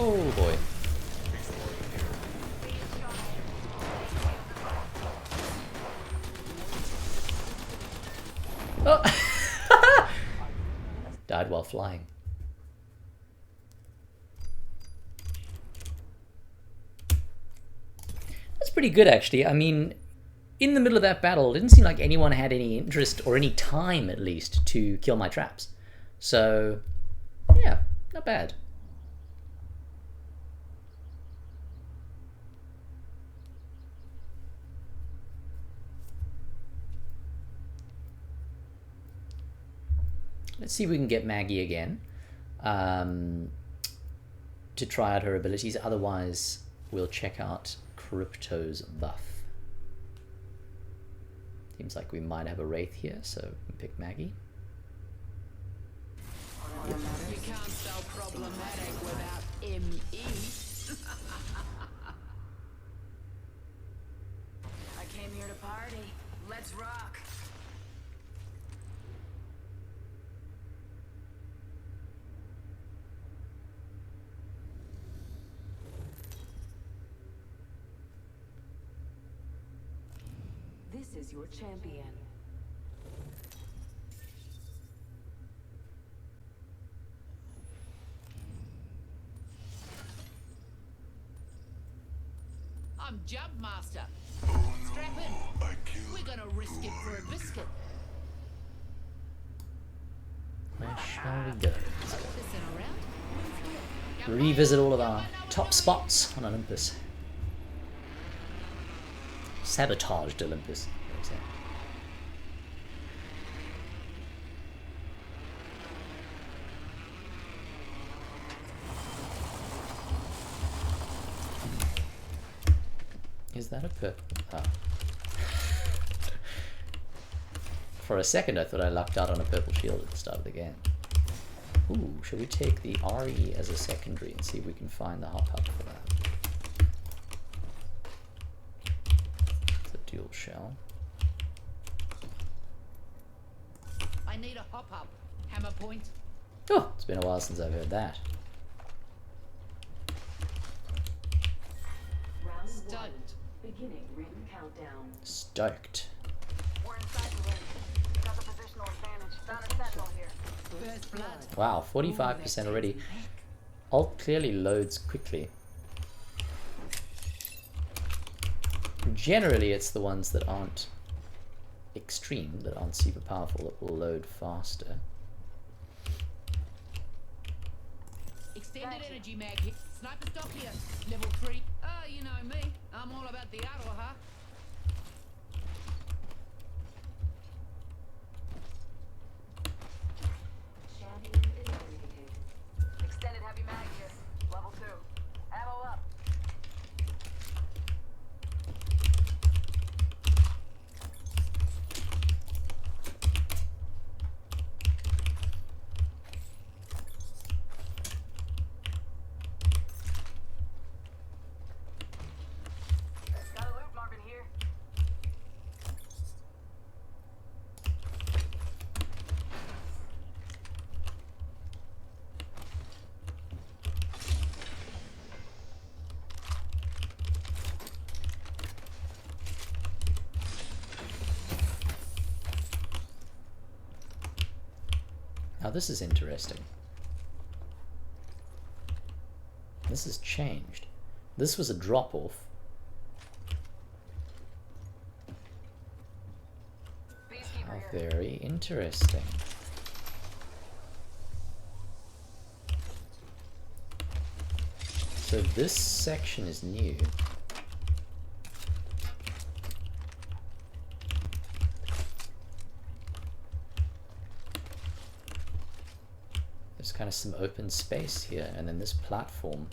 Oh boy. Oh. Died while flying. That's pretty good, actually. I mean, in the middle of that battle, it didn't seem like anyone had any interest, or any time at least, to kill my traps. So, yeah, not bad. Let's see if we can get Maggie again to try out her abilities. Otherwise, we'll check out Crypto's buff. Seems like we might have a Wraith here, so we can pick Maggie. You can't spell problematic without M-E. I came here to party. Let's rock. This is your champion. I'm Jump Master. Oh Strap in. no, I killed We're gonna risk it for a biscuit. Where shall we go? Listen around. Revisit all of our top spots on Olympus. Sabotaged Olympus. There's that. Is that a purple? Oh. For a second I thought I lucked out on a purple shield at the start of the game. Ooh, should we take the RE as a secondary and see if we can find the hop-up for that? It's a dual shell. I need a hop up. Hammer point. Oh, it's been a while since I've heard that. Stoked. Beginning ring countdown. Stoked. We're inside the ring. Got the positional advantage. Found a sentinel here. First blood. Wow, 45% already. Alt clearly loads quickly. Generally, it's the ones that aren't extreme, that aren't super powerful, that will load faster. Extended energy mag hit. Sniper stock here. Level 3. You know me. I'm all about the Aroha. Extended heavy mag here. Level 2. Ammo up. Got a loot Marvin here. Now this is interesting. This has changed. This was a drop-off. How very interesting. So this section is new. There's kind of some open space here, and then this platform.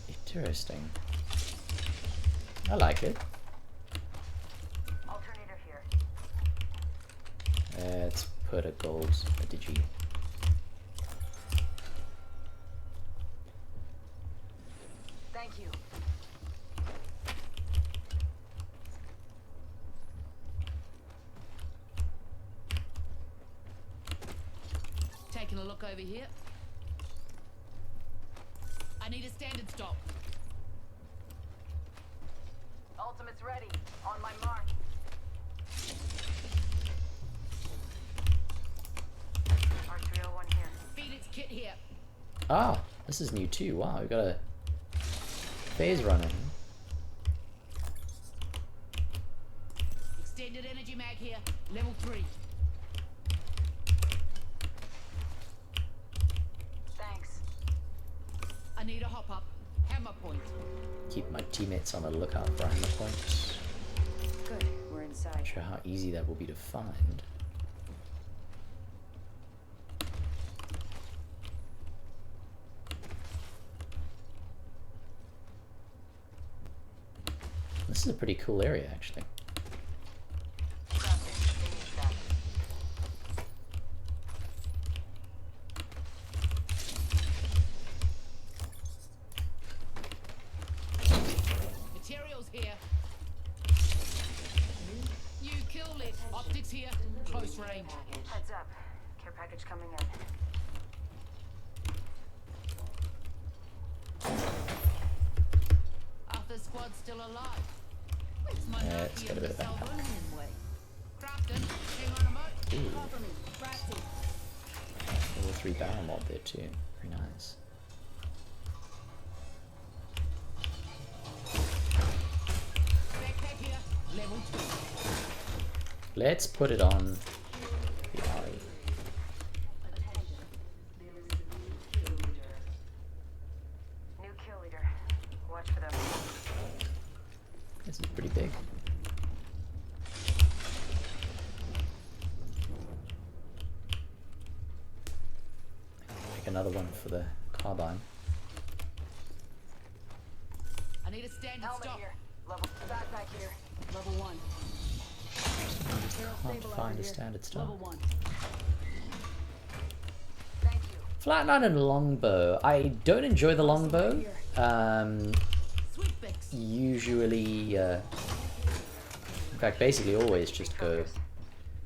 Interesting. I like it. Alternator here. Let's put a gold, a digi. Thank you. Taking a look over here. need a standard stock. Ultimate's ready. On my mark. R301 here. Feed its kit here. Ah, this is new too. Wow, we got a phase running. Extended energy mag here. Level 3. Thanks. I need a hop up. Hammer point. Keep my teammates on the lookout for hammer points. Good. We're inside. Not sure how easy that will be to find. This is a pretty cool area, actually. Materials here. You killed it. Optics here. Close range. Heads up. Care package coming in. Half the squad's still alive. It's my Yeah, it's got a bit of that. way. Crafton, hang on a moat. Ooh. Cover me. Crafty. Level 3 barrel mod there too. Very nice. Backpack here. Level 2. Let's put it on the RE. New kill leader. Watch for them. This is pretty big. Make another one for the carbine. I need a standard Helmet stock. here. Level backpack here. Level 1. Can't find a standard stock. Level 1. Thank you. Flatline and longbow. I don't enjoy the longbow. Sweet fix. Usually, in fact, basically always just go New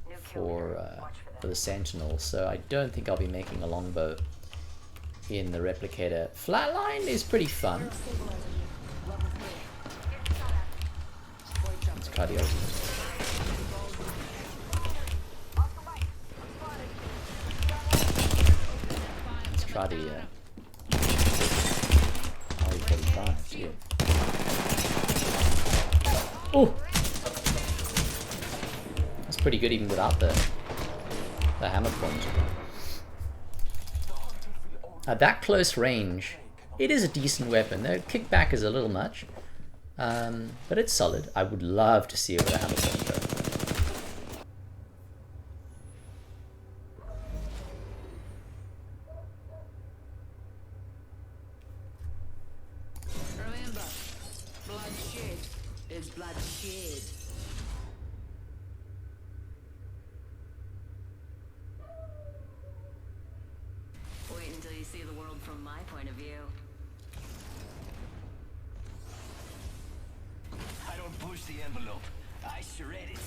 kill for leader. Watch for for them. the sentinel. So I don't think I'll be making a longbow in the replicator. Flatline is pretty fun. It's cardio. Let's try the RE45 too. Oh, that's pretty good even without the hammer point. At that close range, it is a decent weapon. The kickback is a little much, but it's solid. I would love to see it with a hammer point though. Remember, bloodshed is bloodshed. Wait until you see the world from my point of view. I don't push the envelope. I shred it.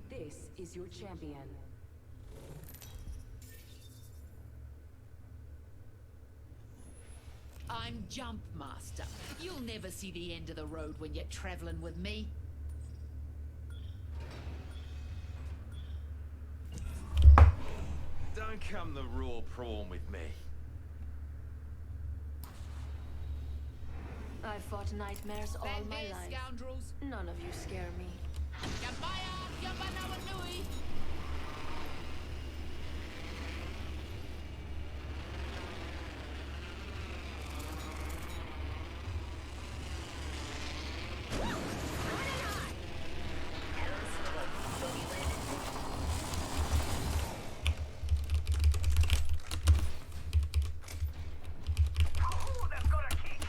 This is your champion. I'm Jump Master. You'll never see the end of the road when you're traveling with me. Don't come the raw prawn with me. I fought nightmares all Bad my bears, life. scoundrels. None of you scare me. Gabaya, Gabanawanui. Ooh, that's got a kick.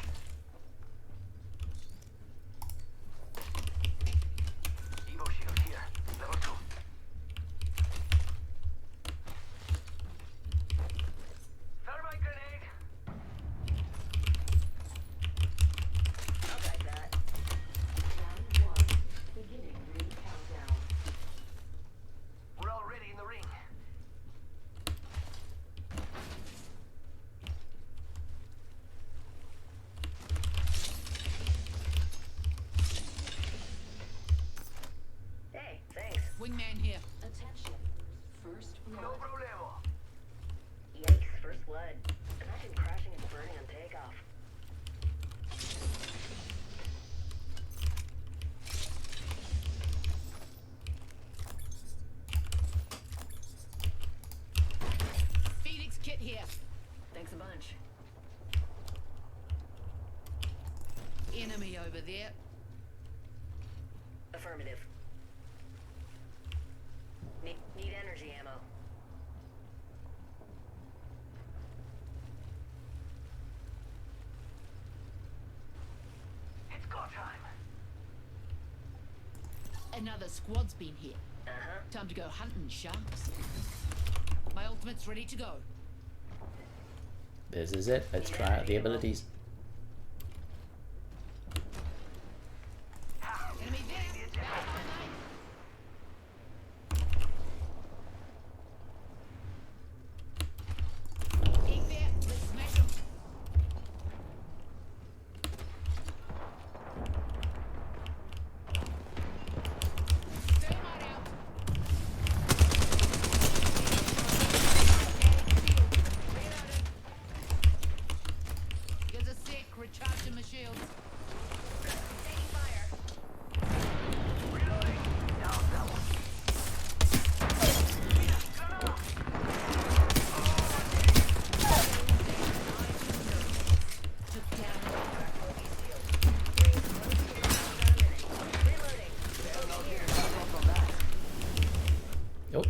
Evo shield here. Level 2. No problemo. Yikes, first blood. Imagine crashing and burning on takeoff. Phoenix kit here. Thanks a bunch. Enemy over there. Affirmative. Need energy ammo. It's go time. Another squad's been here. Uh-huh. Time to go hunting sharks. My ultimate's ready to go. This is it. Let's try out the abilities. Enemy there. Back my knife. Dig there. Let's smash 'em. Thermite out. Reloaded. There's a sec. Recharging my shields. Taking fire. Reloading. Down that one. Took down. Oh,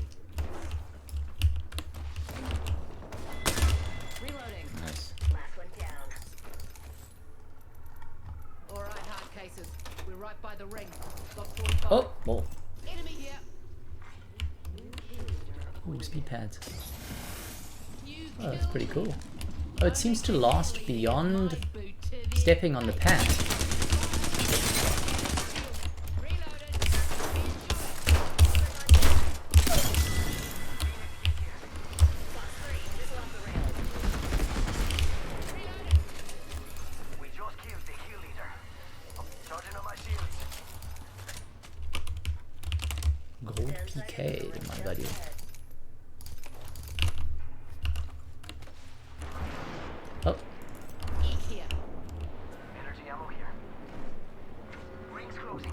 Reloading. nice. Last one down. All right, hard cases. We're right by the ring. Got 45. Oh, more. Enemy here. Ooh, speed pads. You Oh, that's pretty killed cool. Oh, it seems to last beyond my boot to the stepping on the pad. Reloaded. We just killed the kill leader. Charging on my shields. Gold PK, my buddy. Oh, Eek here. Energy ammo here. Ring's closing.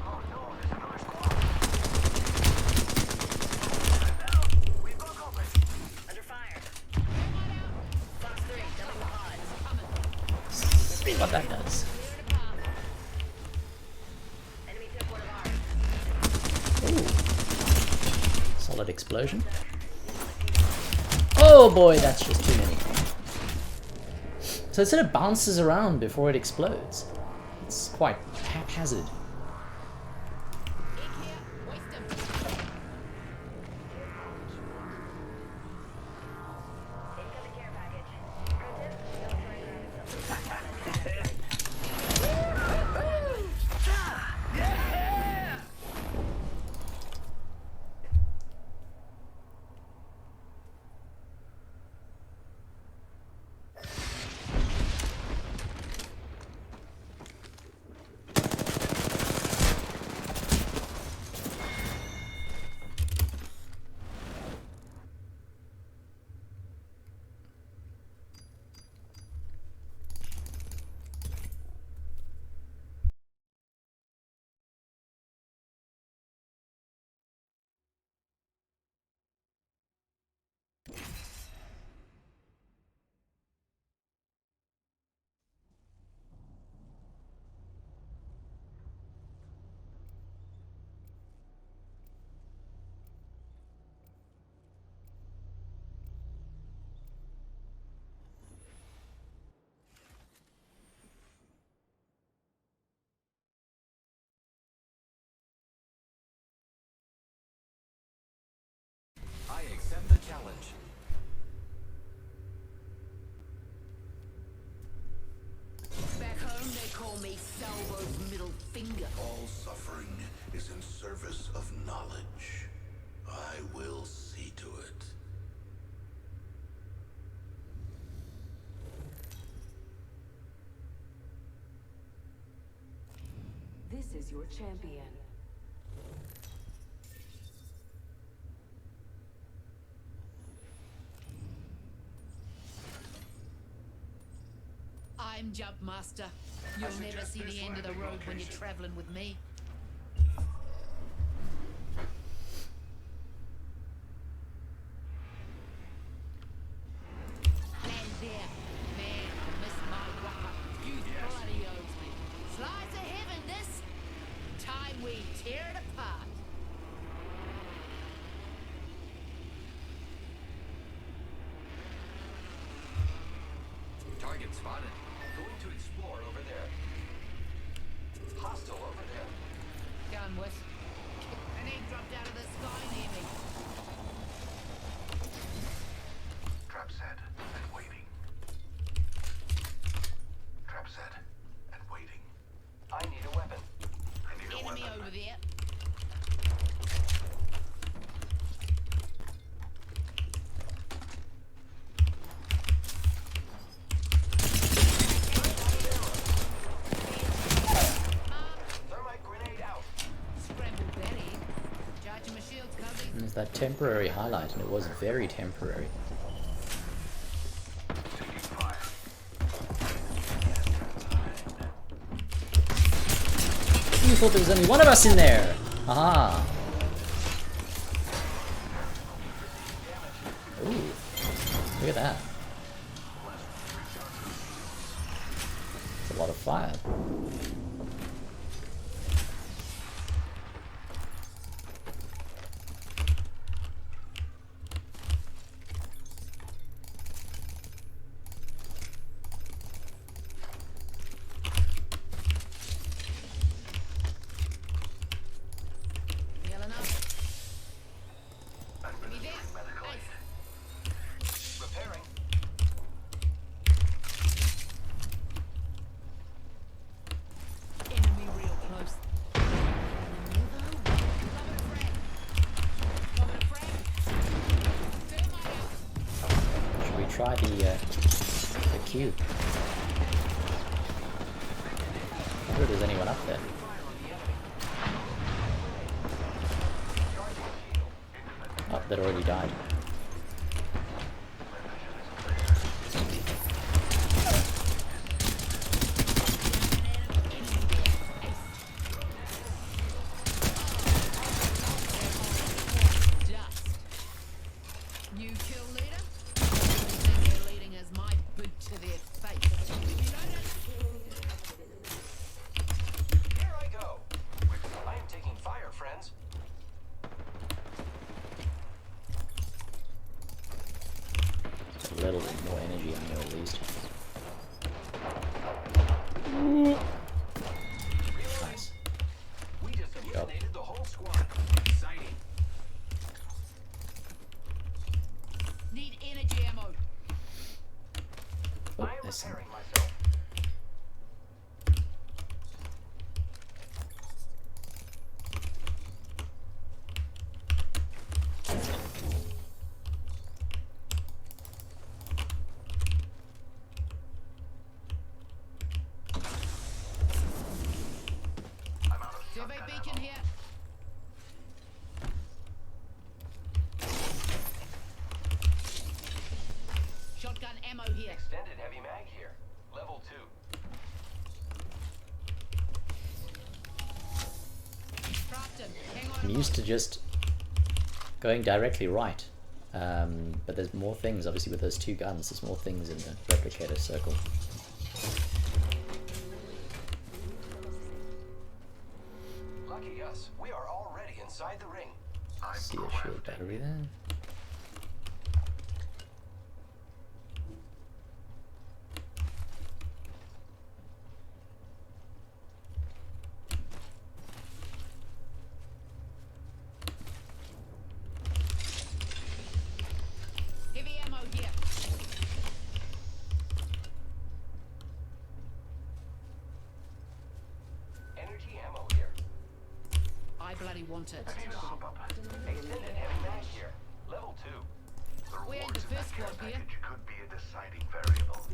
Oh no, there's another squad. We've got company. Under fire. Thermite out. Fox 3, dumping the pods. Coming. see what that does. Clearing a path. Enemy took one of ours. Ooh. Solid explosion. Oh boy, that's just too many. So it sort of bounces around before it explodes. It's quite haphazard. Eek here. Waste 'em. Incoming care package. Pro tip, don't try grabbing I accept the challenge. Back home, they call me Salvo's middle finger. All suffering is in service of knowledge. I will see to it. This is your champion. I'm Jump Master. You'll never see the end of the road when you're traveling with me. Land there. Man, I missed my whopper. You bloody owes me. Slice of heaven, this. Time we tear it apart. Target spotted. Going to explore over there. Hostile over there. Gun with. An egg dropped out of the sky near me. Trap set and waiting. Trap set and waiting. I need a weapon. I need a Enemy weapon. over there. Thermite grenade out. Scrambled that egg. Charging my shields, Cubby. And there's that temporary highlight, and it was very temporary. Taking fire. You thought there was only one of us in there! Aha! Ooh. Look at that. That's a lot of fire. Yelling up. Administering medical aid. Repairing. Enemy real close. Should we try the cube? I wonder if there's anyone up there. Oh, that already died. Dust. You kill leader? They're leading as my boot to their face. Reloaded. Here I go. I am taking fire, friends. Just a little bit more energy on here at least. Nice. We just Yep. eliminated the whole squad. Exciting. Need energy ammo. Oh, I am there's some. repairing myself. I'm out of Survey shotgun beacon ammo. here. Shotgun ammo here. Extended heavy mag here. Level 2. Trapped him. Hang on. I'm used to just going directly right. But there's more things, obviously, with those two guns. There's more things in the replicator circle. Lucky us. We are already inside the ring. I'm See a shield crafting. battery there. Heavy ammo here. Energy ammo here. I bloody want it. I need a scoop up. Extended heavy mag here. Level 2. The We ain't rewards the in that first care squad here. package could be a deciding variable.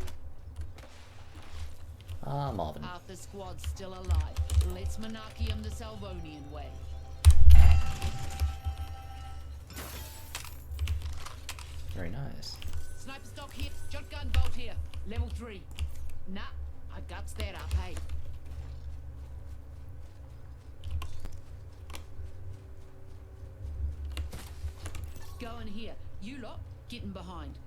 Ah, Marvin. Half the squad's still alive. Let's monarchium the Salvonian way. Very nice. Sniper stock here. Shotgun bolt here. Level 3. Nah, I guts that up, hey. Go in here. You lot, getting behind.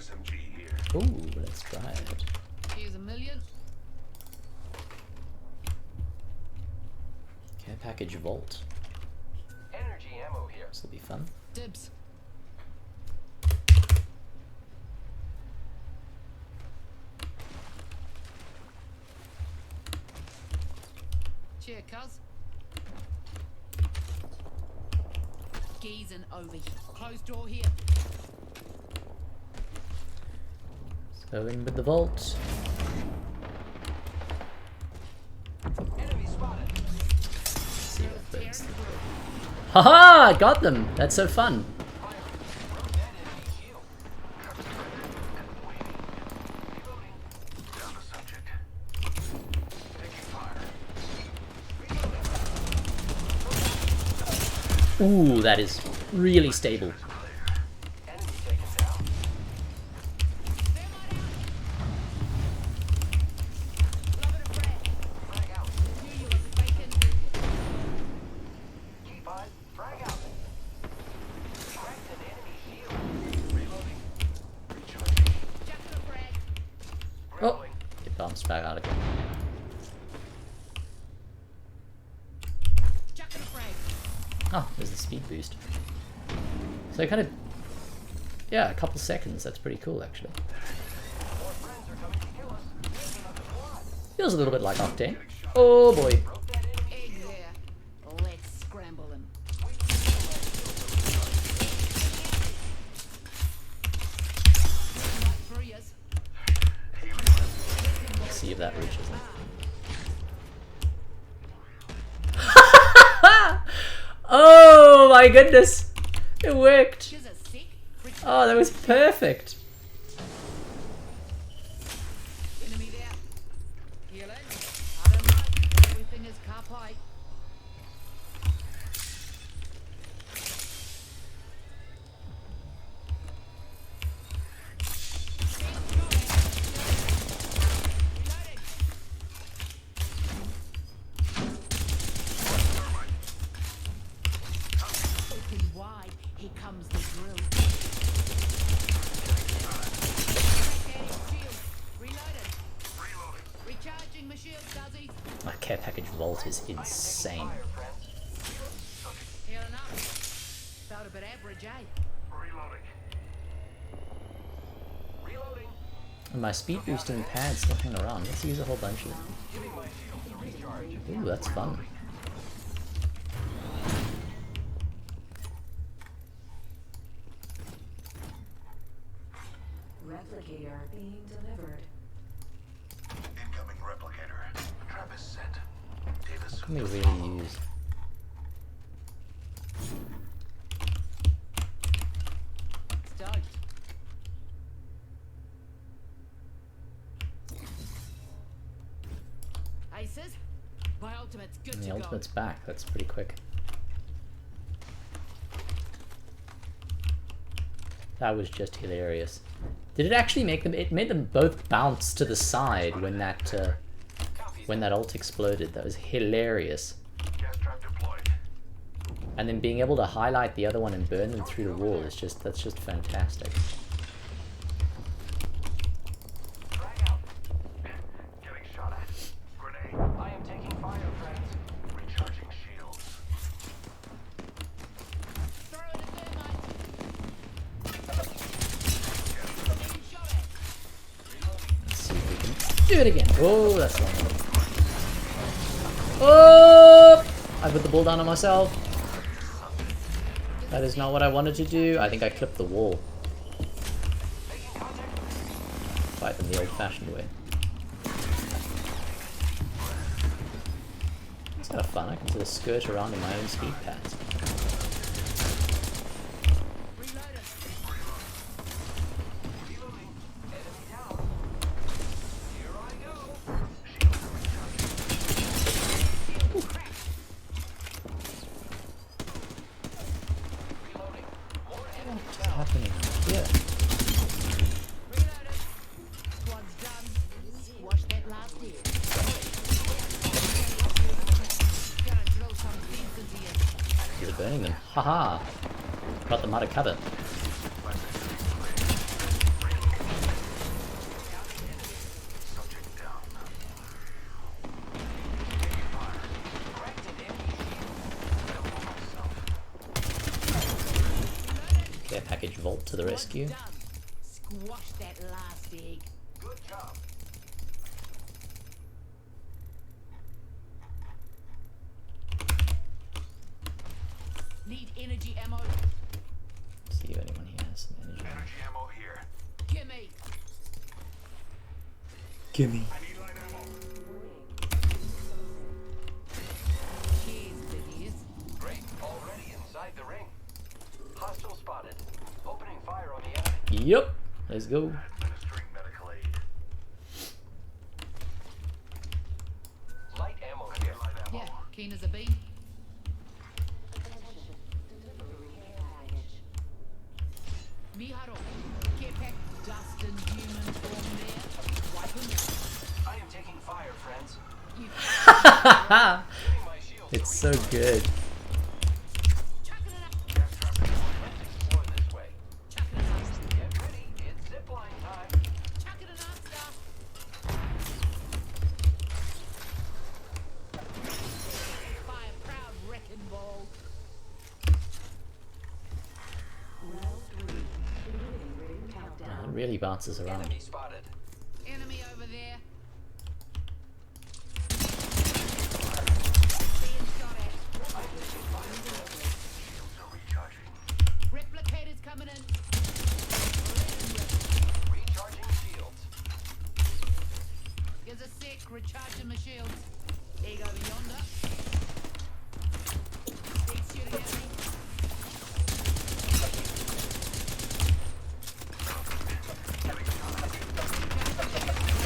SMG here. Ooh, let's try it. Here's $1 million. Care package vault. Energy ammo here. This will be fun. Dibs. Cheer, cuz. Geezing over here. Closed door here. Go in with the vault. Enemy spotted. See what happens. Haha! Got them! That's so fun. Ooh, that is really stable. Oh, it bounced back out again. Oh, there's the speed boost. So kind of, yeah, a couple seconds. That's pretty cool, actually. Feels a little bit like Octane. Oh boy. Egg there. Let's scramble him. Let's see if that reaches him. Oh my goodness! It worked! Oh, that was perfect! Enemy there. Healing. I don't know. Everything is car pipe. Open wide. Here comes the drill. Shield. Reloaded. Recharging my shield, Duzzy. My care package vault is insane. Healing up. Felt a bit average, eh? And my speed boosting pads still hang around. Let's use a whole bunch of them. Ooh, that's fun. Replicator being delivered. Incoming replicator. Trap is set. Davis. What can we really use? Stoked. Aces. My ultimate's good And to the go. ultimate's back. That's pretty quick. That was just hilarious. Did it actually make them? It made them both bounce to the side when that ult exploded. That was hilarious. And then being able to highlight the other one and burn them through the wall is that's just fantastic. Getting shot at. Grenade. I am taking fire, friends. Recharging shields. Throw it at Being shot at. Let's see if we can do it again. Oh, that's long. Oh! I put the ball down on myself. That is not what I wanted to do. I think I clipped the wall. Fight them the old-fashioned way. It's kind of fun. I can sort of skirt around in my own speed pads. Haha! Got them out of cover. Care package vault to the rescue. Squash that last egg. Good job. Need energy ammo. See if anyone here has some energy. Energy ammo here. Gimme. Gimme. I need light ammo. Cheers, biggies. Great. Already inside the ring. Hostile spotted. Opening fire on the enemy. Yep. Let's go. Administering medical aid. Light ammo here. Light ammo. Yeah, keen as a bean. Miharo, get back dust and human form there. Weapons. I am taking fire, friends. You Giving my shield. It's so good. chucking it up. Gas traffic. Let's explore this way. Chucking it up. Get ready. It's zipline time. Chucking it up, stuff. Fire proud wrecking ball. It really bounces around. Enemy spotted. Enemy over there. Shields are recharging. Replicators coming in. Recharging shields. Here's a sec, recharging my shields. Egg over yonder. Big shooting at me.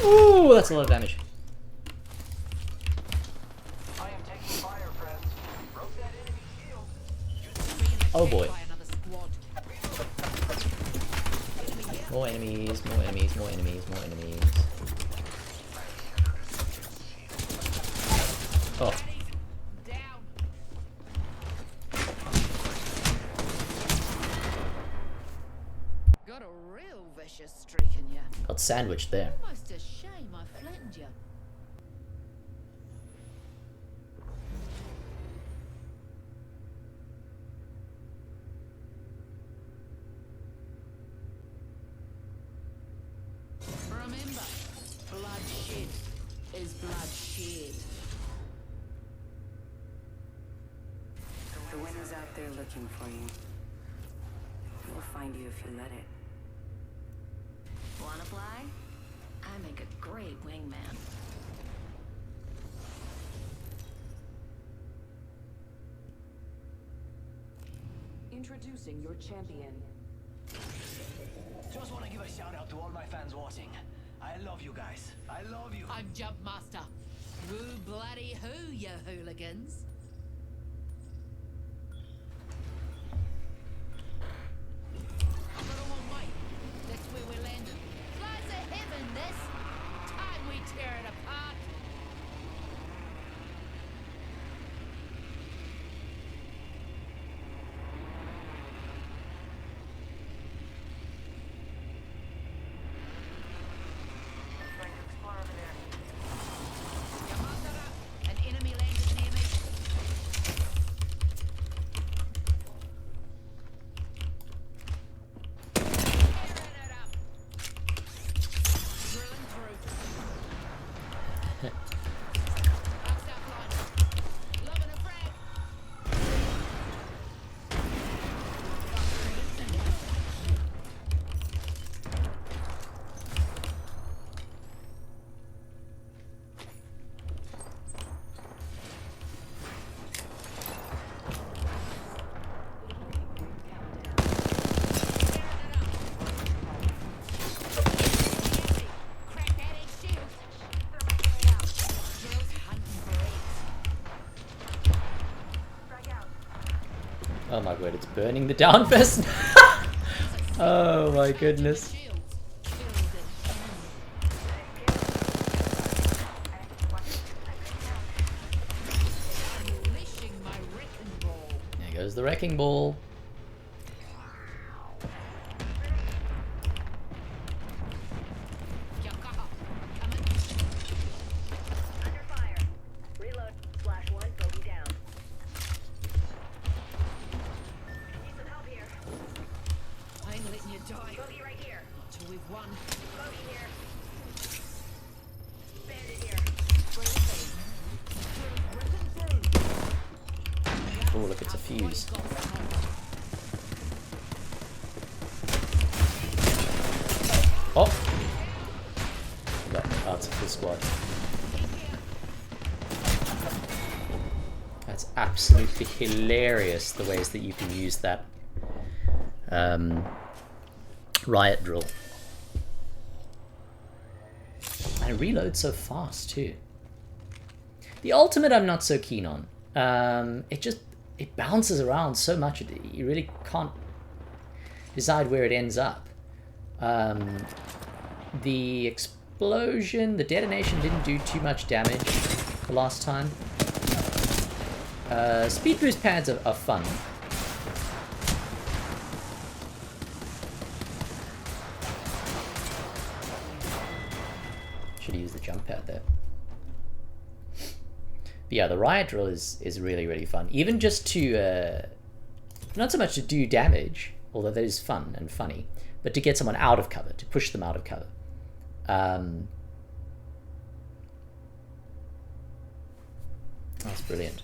Ooh, that's a lot of damage. I am taking fire, friends. Broke that enemy shield. Oh boy. By another squad. Enemy here. More enemies, more enemies, more enemies, more enemies. Oh, Down. Got a real vicious streak in ya. got sandwiched there. Almost a shame I flattened ya. Remember, bloodshed is bloodshed. The wind is out there looking for you. It will find you if you let it. Wanna fly? I make a great wingman. Introducing your champion. Just want to give a shout out to all my fans watching. I love you guys. I love you. I'm Jump Master. Woo bloody who, you hooligans? I've got 'em on mic. That's where we're landing. Flies of heaven, this. Time we tear it apart. Trying to explore over there. Yamandara, an enemy landed near me. Tearing it up. Drilling through. Bounce out line. Loving a frag. Crack that egg shield. Drills hunting for eggs. Strike out. Oh my word, it's burning the down vest. Oh my goodness. Shields. Killed it. Unleashing my wrecking ball. There goes There's the wrecking ball. Under fire. Reload. Flash one. Bogey down. Need some help here. I ain't letting you die. Bogey right here. Till we've won. Bogey here. Bandit here. Oh, look, it's a fuse. Oh! Oh, it's a full squad. That's absolutely hilarious, the ways that you can use that riot drill. And it reloads so fast, too. The ultimate I'm not so keen on. It bounces around so much, you really can't decide where it ends up. The explosion, the detonation didn't do too much damage the last time. Speed boost pads are fun. Should have used the jump pad there. But yeah, the riot drill is really, really fun. Even just to, not so much to do damage, although that is fun and funny, but to get someone out of cover, to push them out of cover. That's brilliant.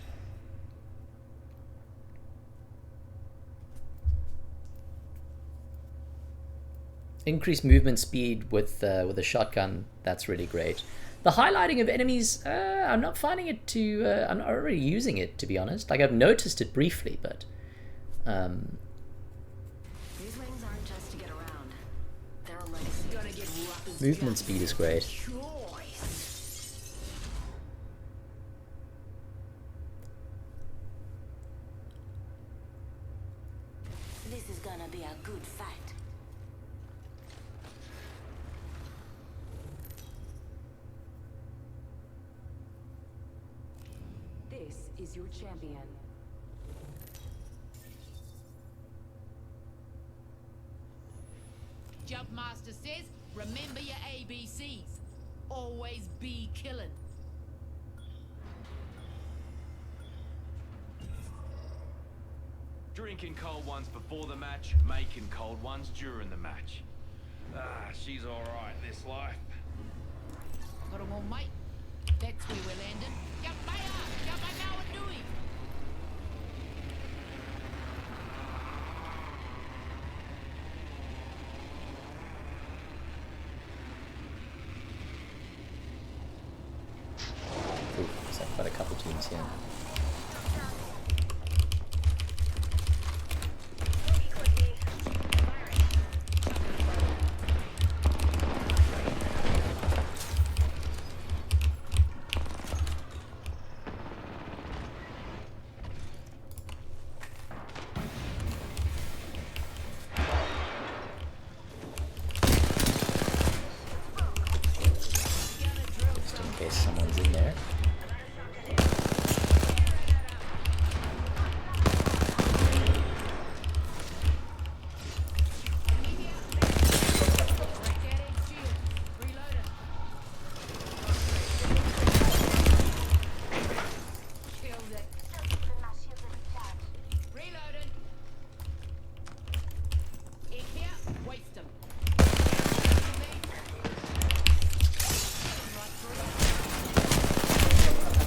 Increased movement speed with a shotgun, that's really great. The highlighting of enemies, I'm not finding it too... I'm not really using it, to be honest. Like, I've noticed it briefly, but... These rings aren't just to get around. They're a legacy. Movement speed is great. This is gonna be a good fight. This is your champion. Jumpmaster says, remember your ABCs. Always be killing. Drinking cold ones before the match, making cold ones during the match. Ah, she's alright, this life. Got 'em all, mate. That's where we're landing. Jump fire! Jump I know what doing! Ooh, looks like quite a couple teams here. Just in case someone's in there.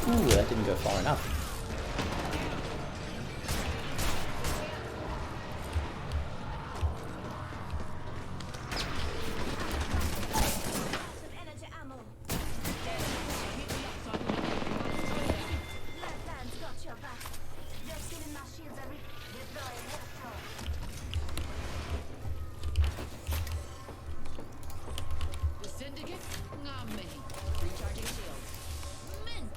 Ooh, that didn't go far enough. The syndicate? Nah, me. Recharging shields. Mint!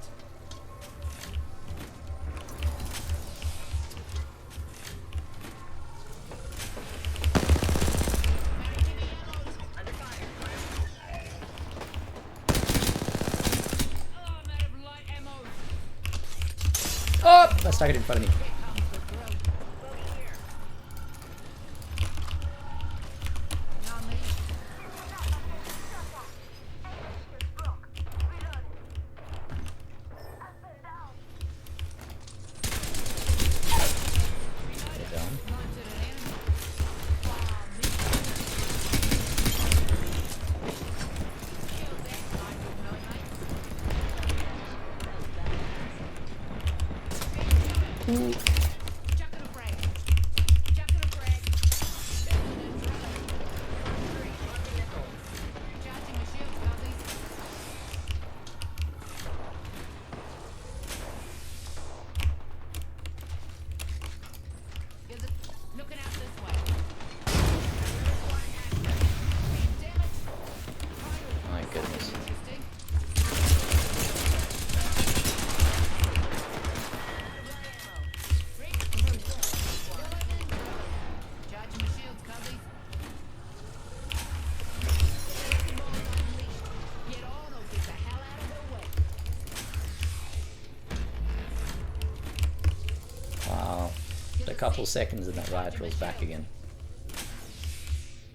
Oh, I stuck it in front of me. couple seconds and that riot rolls back again.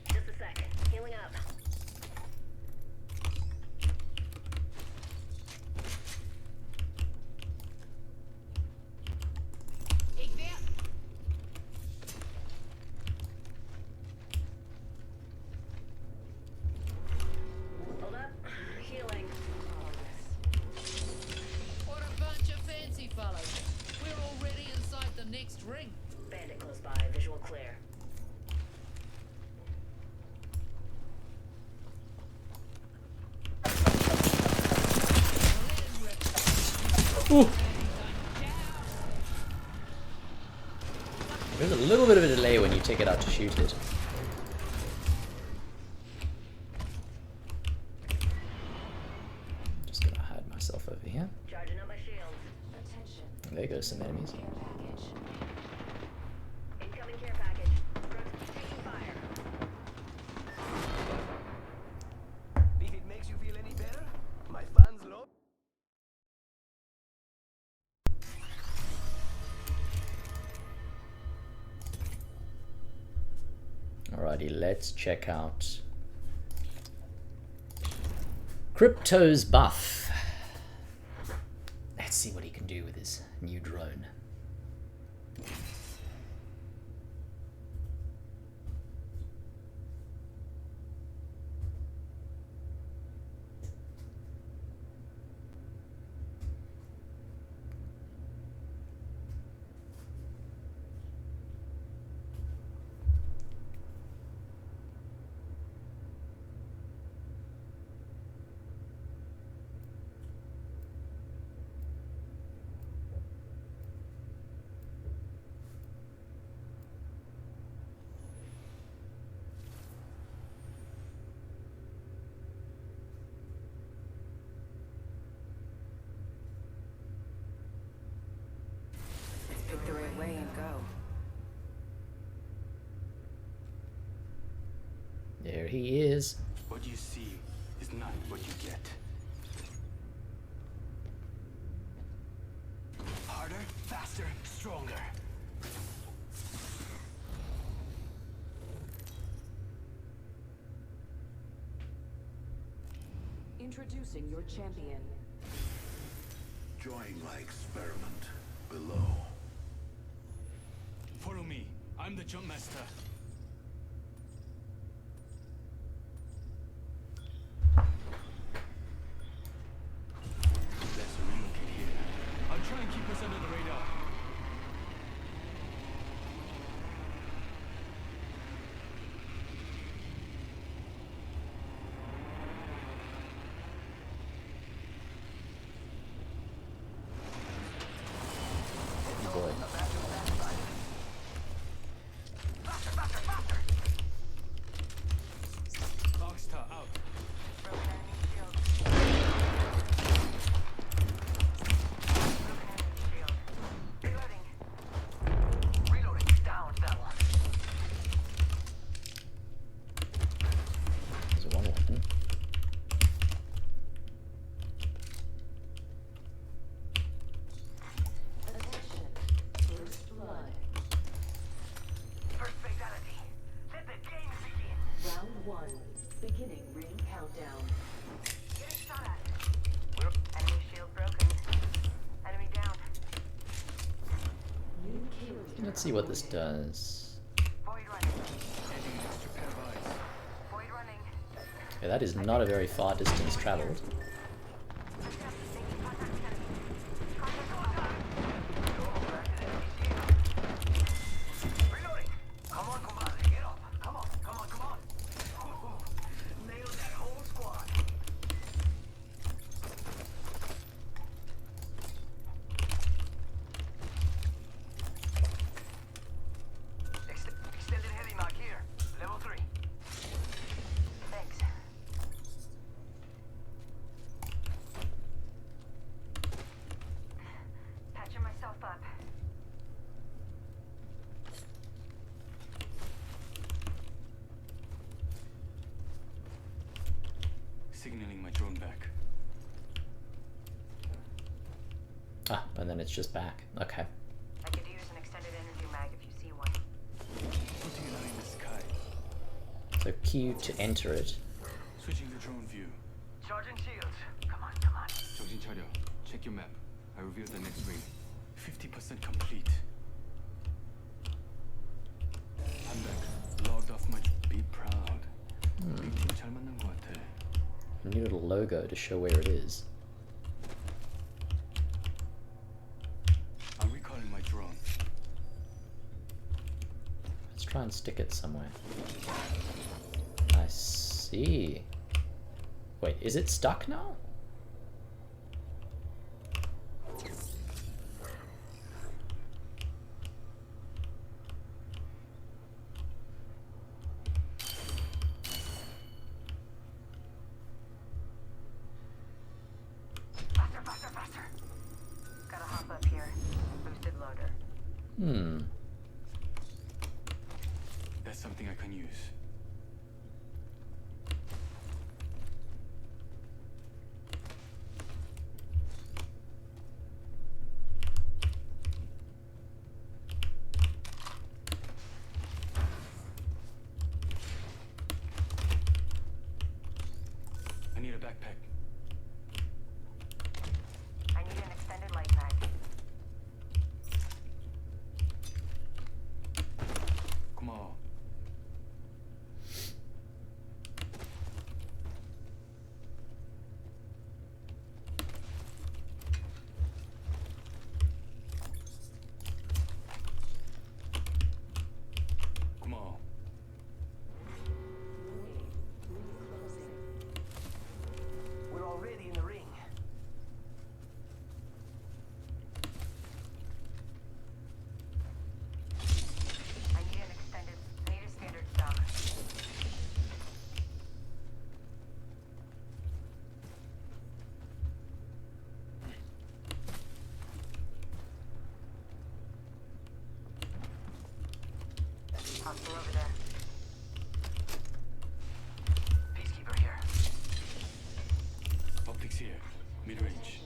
Just a second. Healing up. Hold up. Healing. What a bunch of fancy fellows. We're already inside the next ring. Bandit close by. Visual clear. Ooh. There's a little bit of a delay when you take it out to shoot it. Just gonna hide myself over here. Charging up my shields. There goes some enemies. Incoming care package. Taking fire. If it makes you feel any better, my fans love. Alrighty, let's check out Crypto's buff. Let's see what he can do with his new drone. Pick the right way and go. There he is. What you see is not what you get. Harder, faster, stronger. Introducing your champion. Join my experiment below. Follow me. I'm the jump master. Let's relocate here. I'll try and keep us under the radar. Boy. Boxstar out. Broken enemy shield. Broken enemy shield. Reloading. Reloading. Down that one. There's one weapon. Attention. First blood. First fatality. Let the games begin. Round 1. Beginning ring countdown. Getting shot at. Enemy shield broken. Enemy down. New kill. Let's see what this does. Void running. Heading extra pair of eyes. Void running. Yeah, that is not a very far distance traveled. Reloading. Come on, compadre. Get up. Come on, come on, come on. Nailed that whole squad. Extended heavy mag here. Level 3. Thanks. Patching myself up. Signaling my drone back. Ah, and then it's just back. Okay. I could use an extended energy mag if you So Q to enter it. Switching to drone view. Charging shields. Come on, come on. 정신 차려. Check your map. I revealed the next ring. 50% complete. I'm back. Logged off my. Be proud. Big team 잘 만난 것 같아. A new little logo to show where it is. I'm recalling my drone. Let's try and stick it somewhere. I see. Wait, is it stuck now? Faster, faster, faster. Gotta hop up here. Boosted loader. That's something I can use. I need a backpack. I need an extended light pack. 고마워. 고마워. We're already in the ring. I need a standard stock. Hostile over there. Peacekeeper here. Optics here. Mid-range.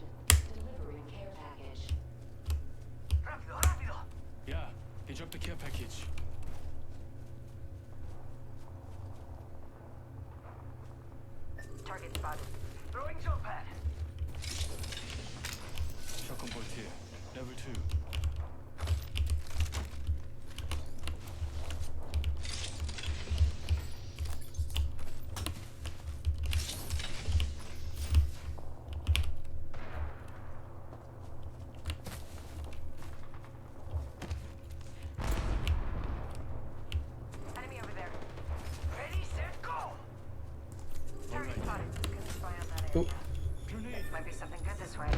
Rápido, rápido. Yeah, they dropped the care package. Target spotted. Throwing jump pad. Shotgun bolt here. Level 2. Enemy over there. Ready, set, go! Target spotted. Gonna spy on that area. Grenade! Might be something good this way.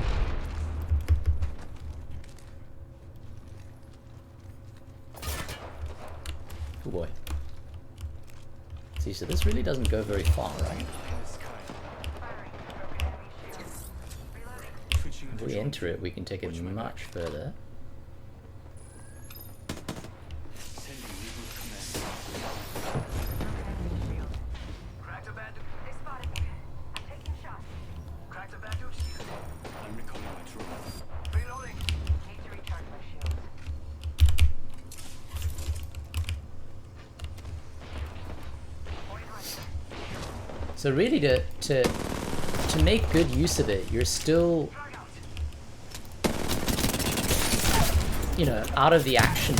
Oh boy. See, so this really doesn't go very far, right? Firing. Broken enemy shields. Reloading. Switching If to we drone enter view. it, we can take it Watch my back. much further. Sending reboot command. Broken enemy shield. Cracked a bad They spotted me. I'm taking shots. Cracked a bad dude shield. I'm recalling my drone. Reloading. Need to recharge my shields. Point hunter. So really, to make good use of it, you're still, you know, out of the action.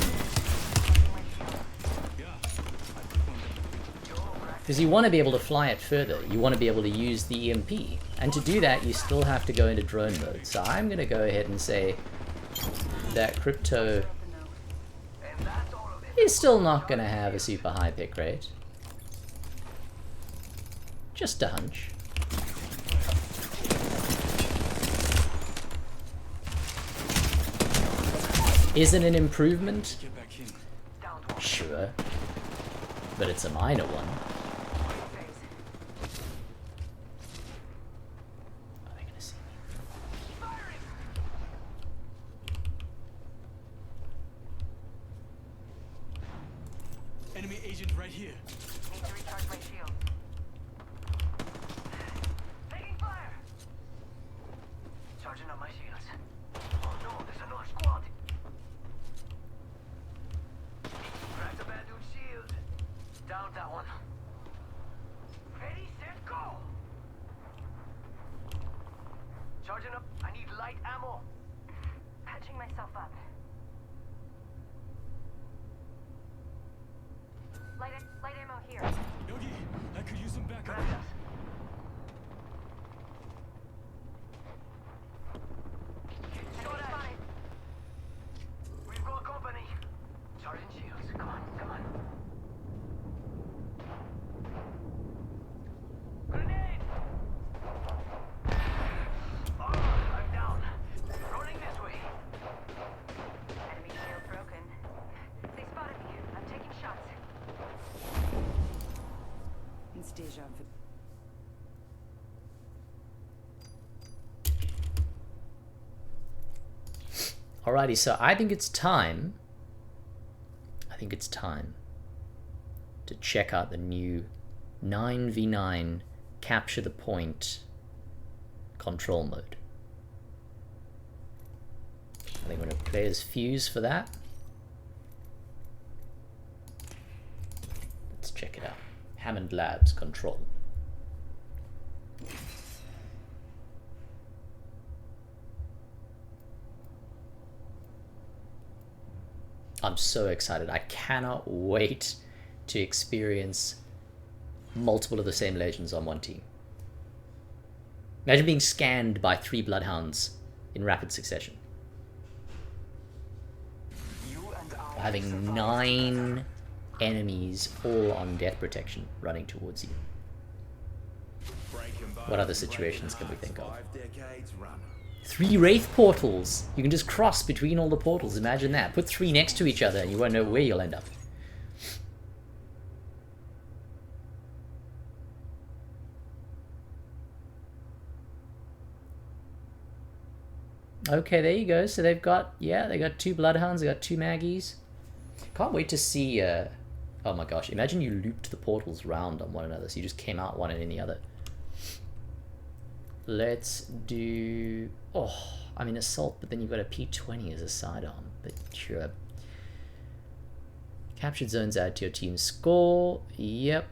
Because you want to be able to fly it further. You want to be able to use the EMP. And to do that, you still have to go into drone mode. So I'm going to go ahead and say that Crypto is still not going to have a super high pick rate. Just a hunch. Is it an improvement? Get back in. Sure. But it's a minor one. Are they gonna see me? Enemy agent right here. Need to recharge my shield. Taking fire! Charging on my shields. Oh no, there's another squad. Cracked a bad dude shield. Down that one. Listen up. I need light ammo. Patching myself up. Light ammo here. Yogi, I could use some backup. Gracias. Enemy spotted. We've got company. Sergeant Shields, come on, come on. Grenade! Oh, I'm down. Running this way. Enemy shield broken. They spotted me. I'm taking shots. It's deja vu. Alrighty, so I think it's time to check out the new 9v9 capture the point control mode. I think I'm going to play as Fuse for that. Let's check it out. Hammond Labs control. I'm so excited. I cannot wait to experience multiple of the same legends on one team. Imagine being scanned by 3 bloodhounds in rapid succession. Or having 9 enemies all on death protection running towards you. What other situations can we think of? 3 Wraith portals! You can just cross between all the portals, imagine that. Put 3 next to each other and you won't know where you'll end up. Okay, there you go. So they've got, yeah, they got 2 Bloodhounds, they got 2 Maggies. Can't wait to see, oh my gosh, imagine you looped the portals round on one another, so you just came out one and in the other. Let's do, oh, I mean Assault, but then you've got a P20 as a sidearm, but sure. Captured zones add to your team's score, yep.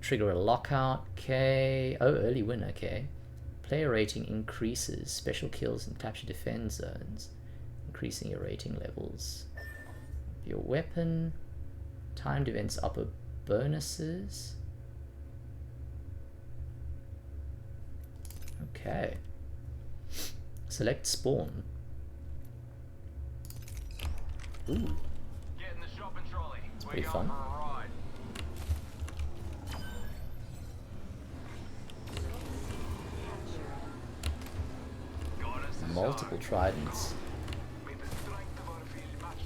Trigger a lockout, okay. Oh, early win, okay. Player rating increases, special kills and capture defend zones, increasing your rating levels. Your weapon, timed events upper bonuses. Okay. Select spawn. Ooh. Get in the shopping trolley. It's pretty fun. Multiple tridents.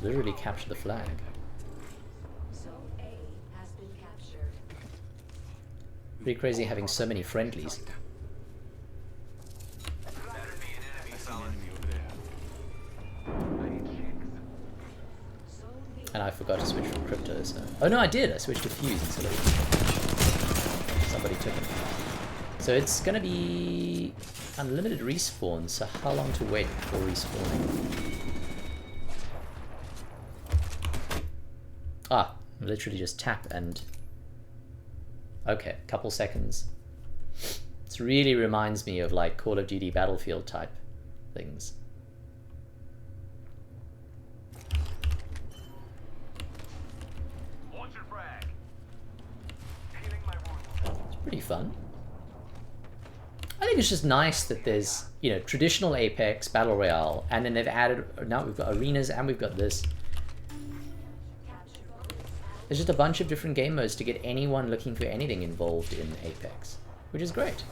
Literally capture the flag. Pretty crazy having so many friendlies. And I forgot to switch from crypto, so... Oh no, I did! I switched to Fuse instead of... Somebody took it. So it's gonna be... unlimited respawn, so how long to wait before respawning? Ah, literally just tap and... Okay, couple seconds. This really reminds me of like Call of Duty Battlefield type things. It's pretty fun. I think it's just nice that there's, you know, traditional Apex, Battle Royale, and then they've added, now we've got arenas and we've got this. There's just a bunch of different game modes to get anyone looking for anything involved in Apex, which is great.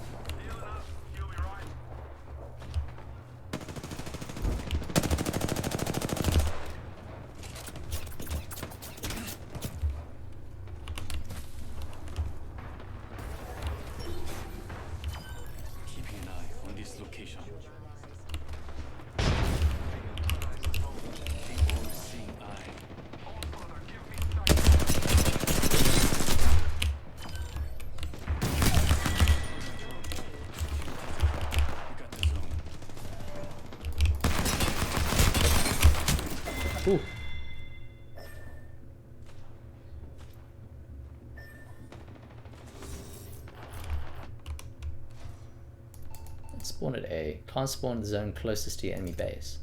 Spawn at A. Can't spawn in the zone closest to your enemy base.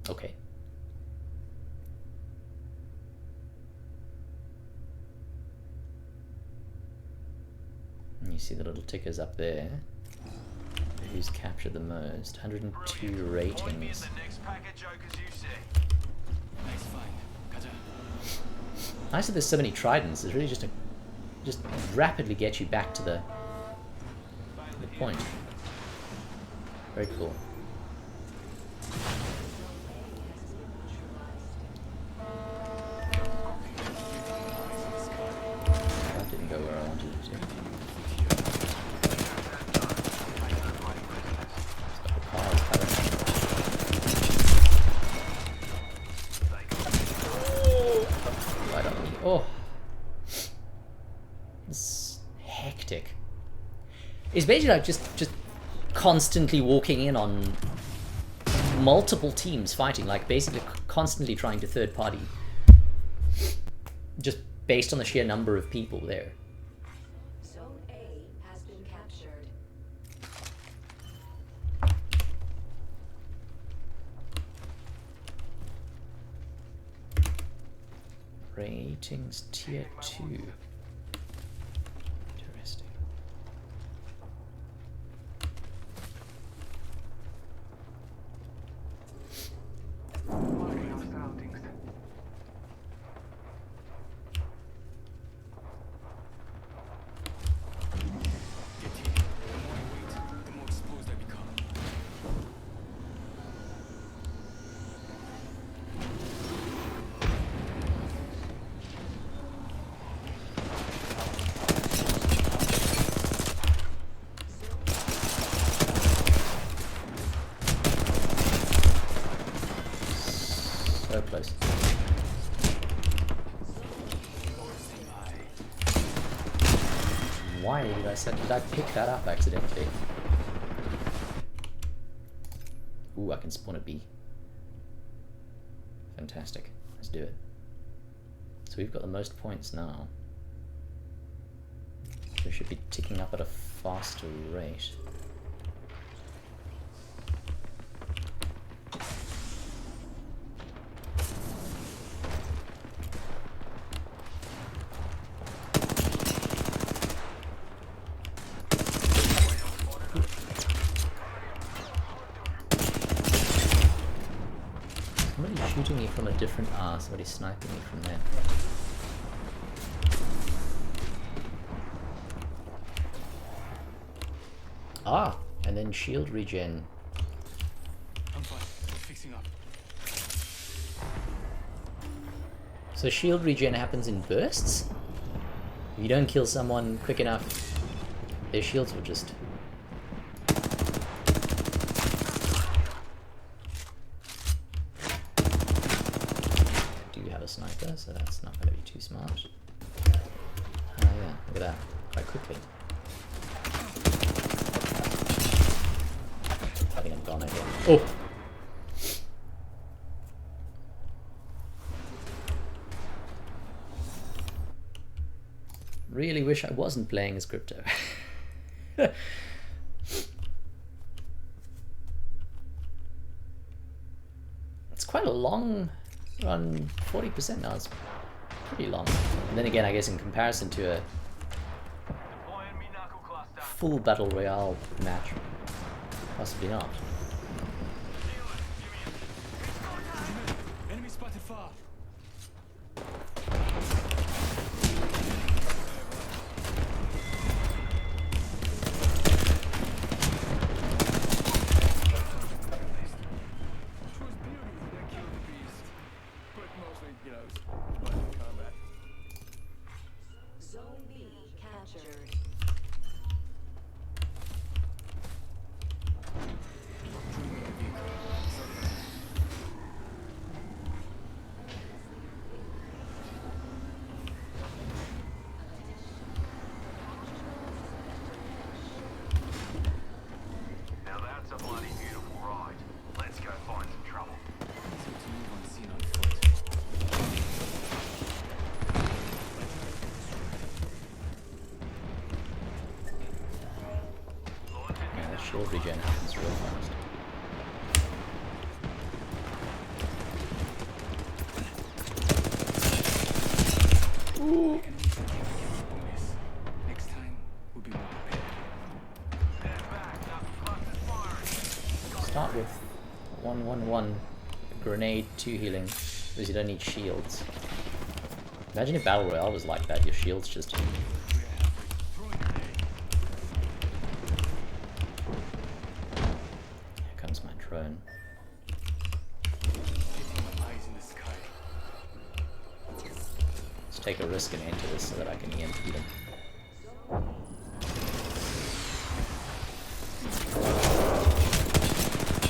Okay. And you see the little tickers up there. Who's captured the most? 102 ratings. Nice that there's so many tridents. It's really just rapidly get you back to the point. Very cool. That didn't go where I wanted it to. Oh, it's hectic. It's basically like just constantly walking in on multiple teams fighting, like basically constantly trying to third party, just based on the sheer number of people there. Zone A has been captured. Ratings tier 2. Interesting. Marking our surroundings. Get here. The more I wait, the more exposed I become. So close. Why did I pick that up accidentally? Ooh, I can spawn a B. Fantastic. Let's do it. So we've got the most points now. We should be ticking up at a faster rate. Somebody's shooting me from a different somebody's sniping me from there. Ah, and then shield regen. I'm fine. I'm fixing up. So shield regen happens in bursts? If you don't kill someone quick enough, their shields will just... Do you have a sniper? So that's not going to be too smart. Oh yeah, look at that. Quite quickly. I think I'm gone again. Oh! Really wish I wasn't playing as crypto. It's quite a long run, 40% now. It's pretty long. And then again, I guess in comparison to a full battle royale match, possibly not. Enemy spotted far. Zone B captured. Now that's a bloody beautiful ride. Let's go find some trouble. shield regen happens real fast. Ooh. Next time we'll be more prepared. Start with 1-1-1 grenade, 2 healing, because you don't need shields. Imagine if Battle Royale was like that, your shields just... Here comes my drone. Let's take a risk and enter this so that I can EMP them.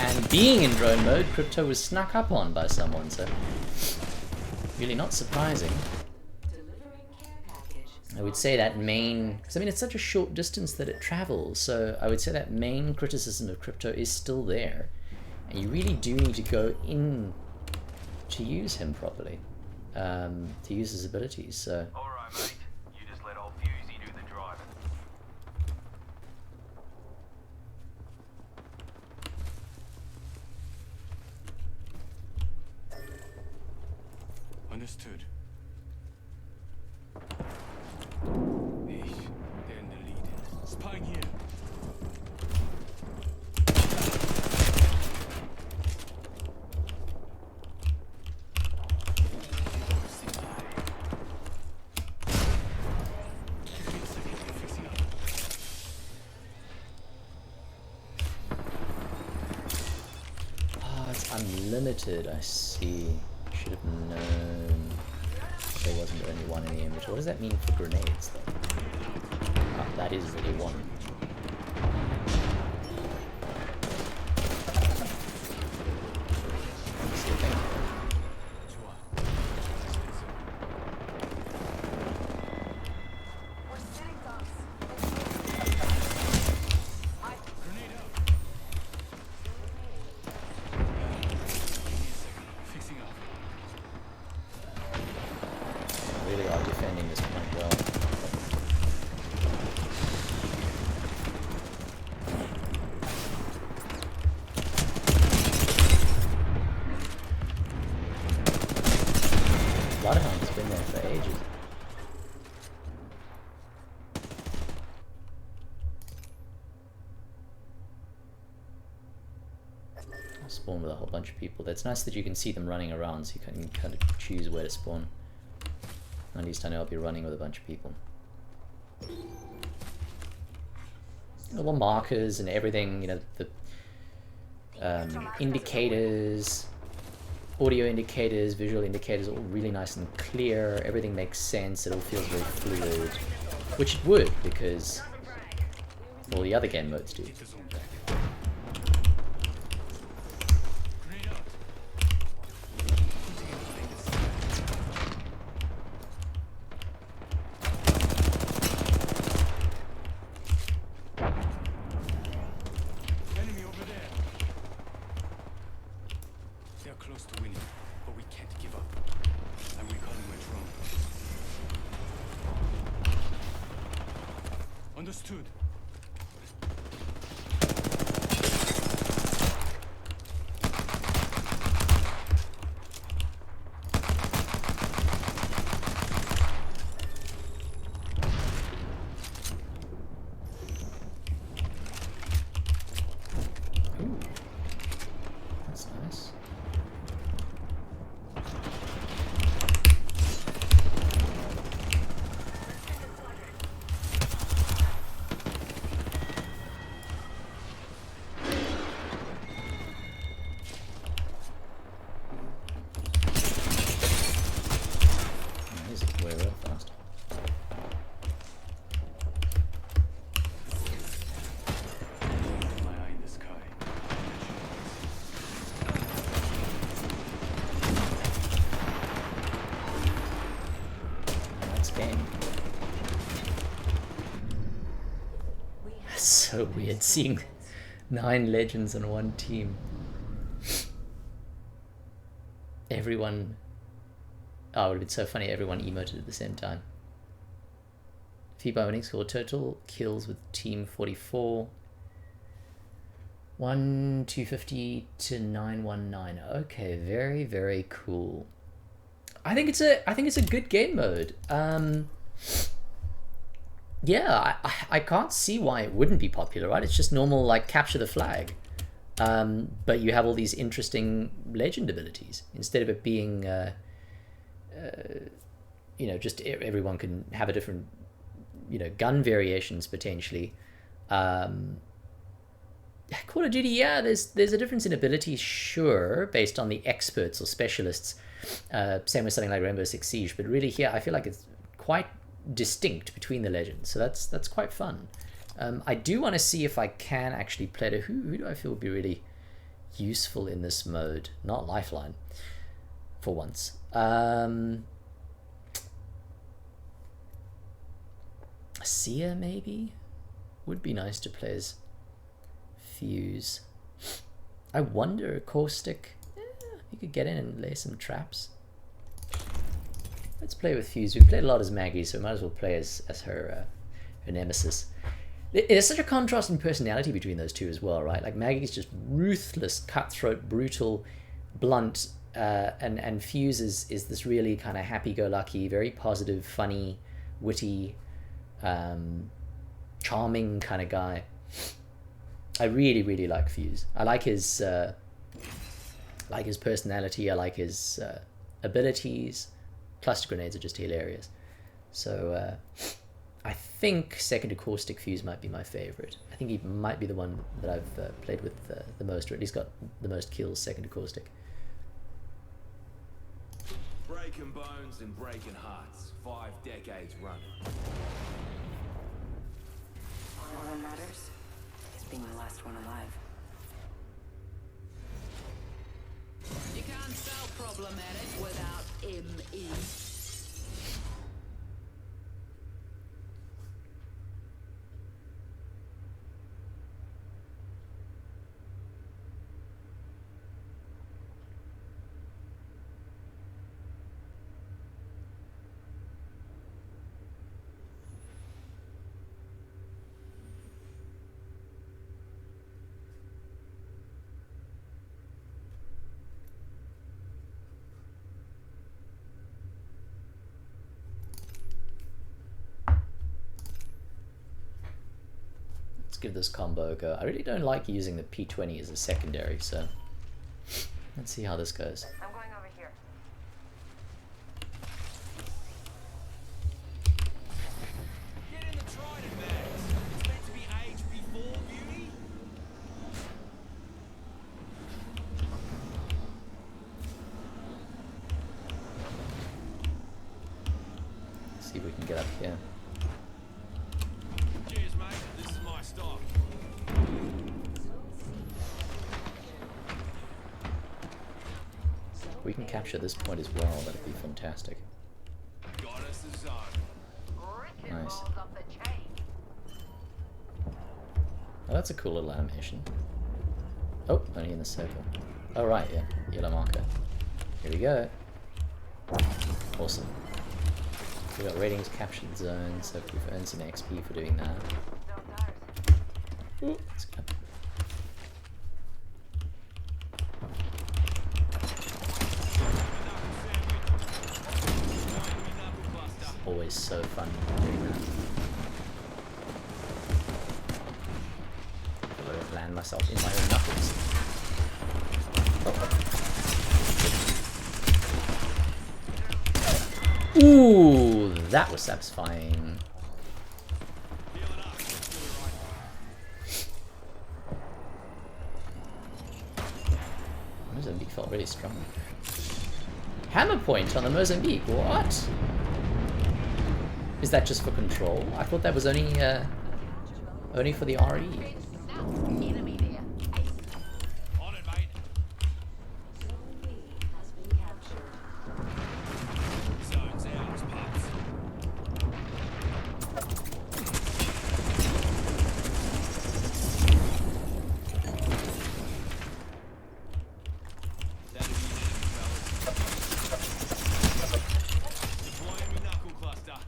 And being in drone mode, Crypto was snuck up on by someone, so really not surprising. I would say that main, because I mean it's such a short distance that it travels, so I would say that main criticism of Crypto is still there, and you really do need to go in to use him properly, to use his abilities. So. All right, mate. You just let old Fusey do the driving. Understood. They're in the lead. Spying here. Oh, it's unlimited, I see. Should have known there wasn't only one in the image. What does that mean for grenades, though? Ah, that is really one. See a thing. Really are defending this point well. Bloodhound's been there for ages. I'll spawn with a whole bunch of people. That's nice that you can see them running around, so you can kind of choose where to spawn. At least I know I'll be running with a bunch of people. Little markers and everything, you know, the indicators, audio indicators, visual indicators, all really nice and clear. Everything makes sense. It all feels very fluid, which it would, because all the other game modes do. Enemy over there. They're close to winning, but we can't give up. I'm recalling my drone. Understood. Ooh, that's nice. He's way real fast. My eye in the sky. Next game. That's so weird seeing 9 legends on one team. Everyone... Oh, it would have been so funny, everyone emoted at the same time. FIBA winning score, total kills with team 44. 250 to 919. Okay, very, very cool. I think it's a good game mode. Yeah, I can't see why it wouldn't be popular, right? It's just normal, like, capture the flag. But you have all these interesting legend abilities instead of it being, you know, just everyone can have a different, you know, gun variations potentially. Call of Duty, yeah, there's a difference in abilities, sure, based on the experts or specialists. Same with something like Rainbow Six Siege, but really here I feel like it's quite distinct between the legends, so that's quite fun. I do want to see if I can actually play to who do I feel would be really useful in this mode. Not Lifeline, for once. Sia maybe would be nice to play as Fuse. I wonder, Caustic, you could get in and lay some traps. Let's play with Fuse. We played a lot as Maggie, so we might as well play as her nemesis. There's such a contrast in personality between those two as well, right? Like Maggie's just ruthless, cutthroat, brutal, blunt, and Fuse is this really kind of happy-go-lucky, very positive, funny, witty, charming kind of guy. I really, really like Fuse. I like his personality. I like his abilities. Cluster grenades are just hilarious. So I think second to Caustic, Fuse might be my favorite. I think he might be the one that I've played with the most, or at least got the most kills second to Caustic. Breaking bones and breaking hearts. 5 decades running. All that matters is being the last one alive. You can't spell problematic without M-E. Give this combo a go. I really don't like using the P20 as a secondary, so let's see how this goes. I'm going over here. Get in the Trident, Max. It's meant to be age before beauty. Let's see if we can get up here. Cheers, mate. This is my stop. If we can capture this point as well, that'd be fantastic. Got us a zone. Nice. Balls up the chain. Oh, that's a cool little animation. Oh, only in the circle. Oh, right, yeah. Yellow marker. Here we go. Awesome. We got ratings captured zones, so we've earned some XP for doing that. Ooh, let's go. It's always so fun doing that. I don't land myself in my own knuckles. Oh. Ooh, that was satisfying. Mozambique felt really strong. Hammer point on the Mozambique, what? Is that just for control? I thought that was only for the RE. Enemy there. On it, mate. Zone's ours, pups. That'll be an enemy, fellas. Deploying with knuckle cluster.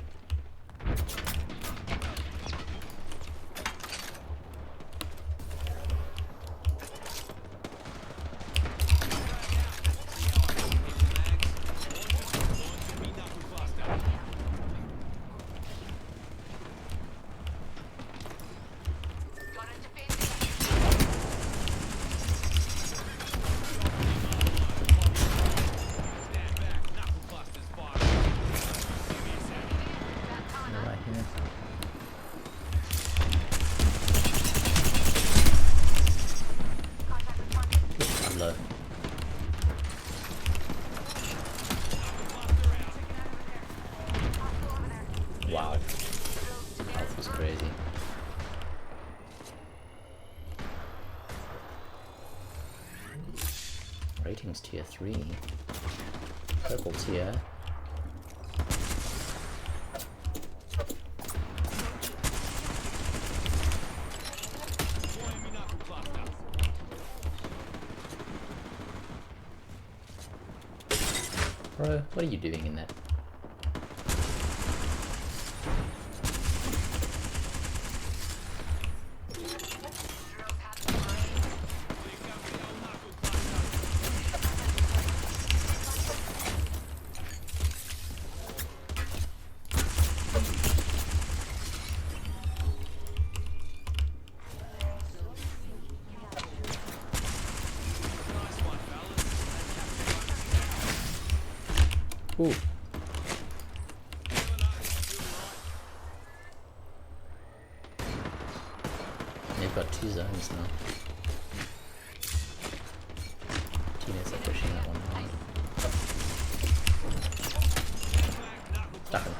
crazy. Ratings tier 3. Purple tier. Bro, what are you doing in that? Ooh. They've got 2 zones now. Teammates are pushing that one hard. Stuck him.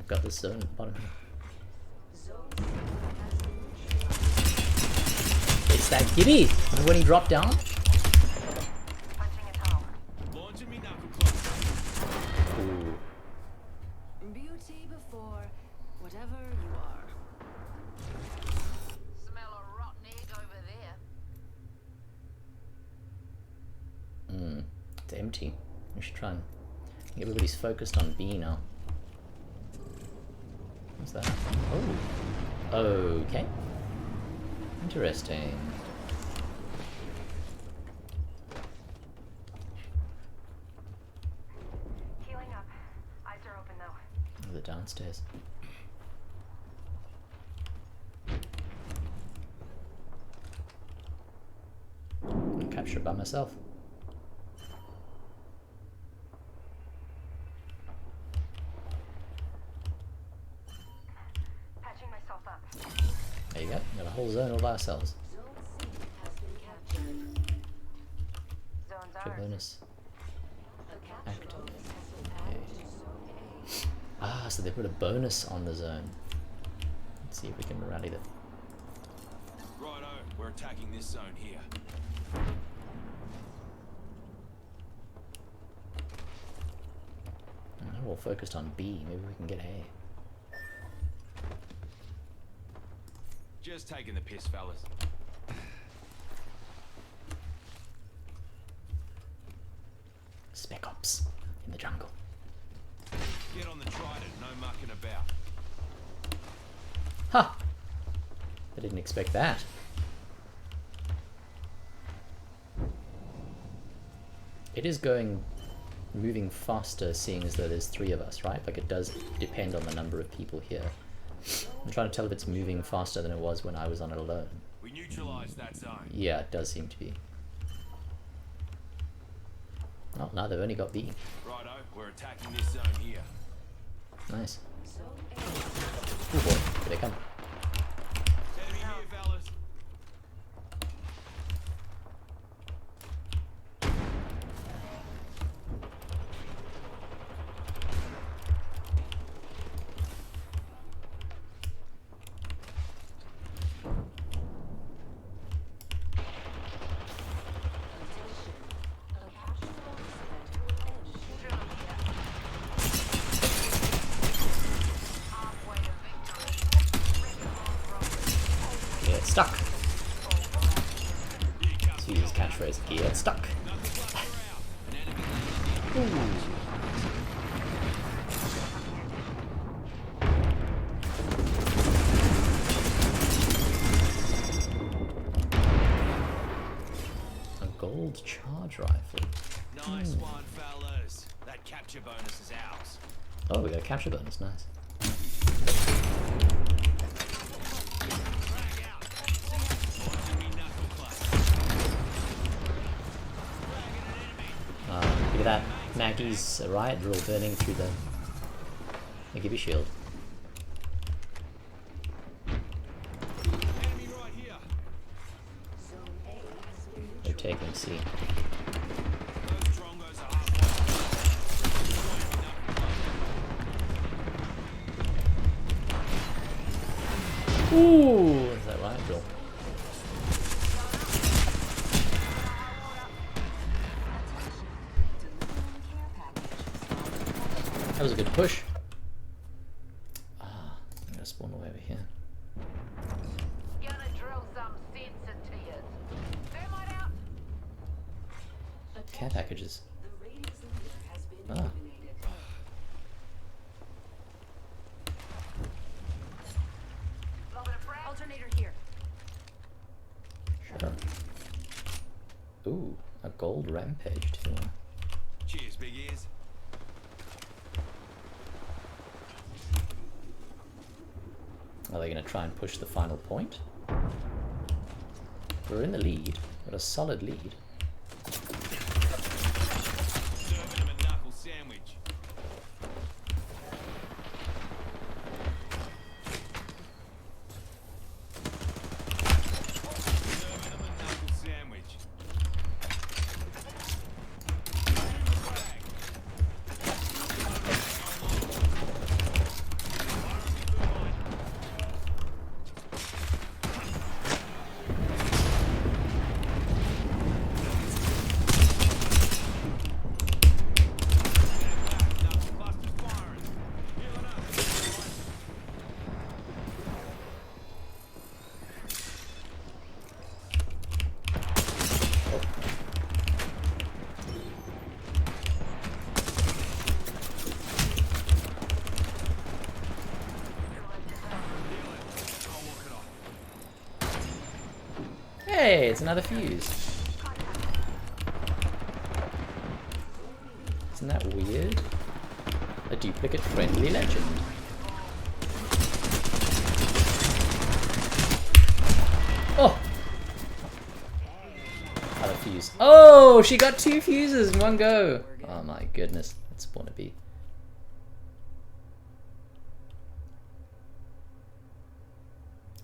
Got this zone at the bottom here. It's that giddy! Remember when he dropped down? Ooh. Beauty before whatever you are. Smell a rotten egg over there. It's empty. We should try and... Everybody's focused on B now. What's that? Oh. Okay. Interesting. Healing up. Eyes are open though. The downstairs. I'll capture it by myself. There you go, got a whole zone all by ourselves. Capture bonus. Active. Okay. Ah, so they put a bonus on the zone. Let's see if we can rally them. Righto, we're attacking this zone here. They're all focused on B, maybe we can get A. Just taking the piss, fellas. Spec Ops in the jungle. Get on the trident, no mucking about. Ha! I didn't expect that. It is moving faster, seeing as though there's 3 of us, right? Like, it does depend on the number of people here. I'm trying to tell if it's moving faster than it was when I was on it alone. We neutralized that zone. Yeah, it does seem to be. Oh, no, they've only got B. Righto, we're attacking this zone here. Nice. Oh boy, here they come. Enemy here, fellas. Stuck. Let's use his catchphrase. Get stuck. Ooh. A gold charge rifle. Nice one, fellas. That capture bonus is ours. Oh, we got a capture bonus. Nice. that Maggie's riot drill burning through the give you shield. They're taking C. Ooh, is that riot drill? That was a good push. Ah, I'm gonna spawn away over here. Gonna drill some sense into you. Thermite out. Care packages. Ah. Alternator here. Sure. Ooh, a gold rampage too. Cheers, big ears. Are they going to try and push the final point? We're in the lead, but a solid lead. Serving him a knuckle sandwich. Serving him a knuckle sandwich. Hey, it's another fuse. Isn't that weird? A duplicate friendly legend. Oh! Other fuse. Oh, she got 2 fuses in one go. Oh my goodness, that's spawn a B.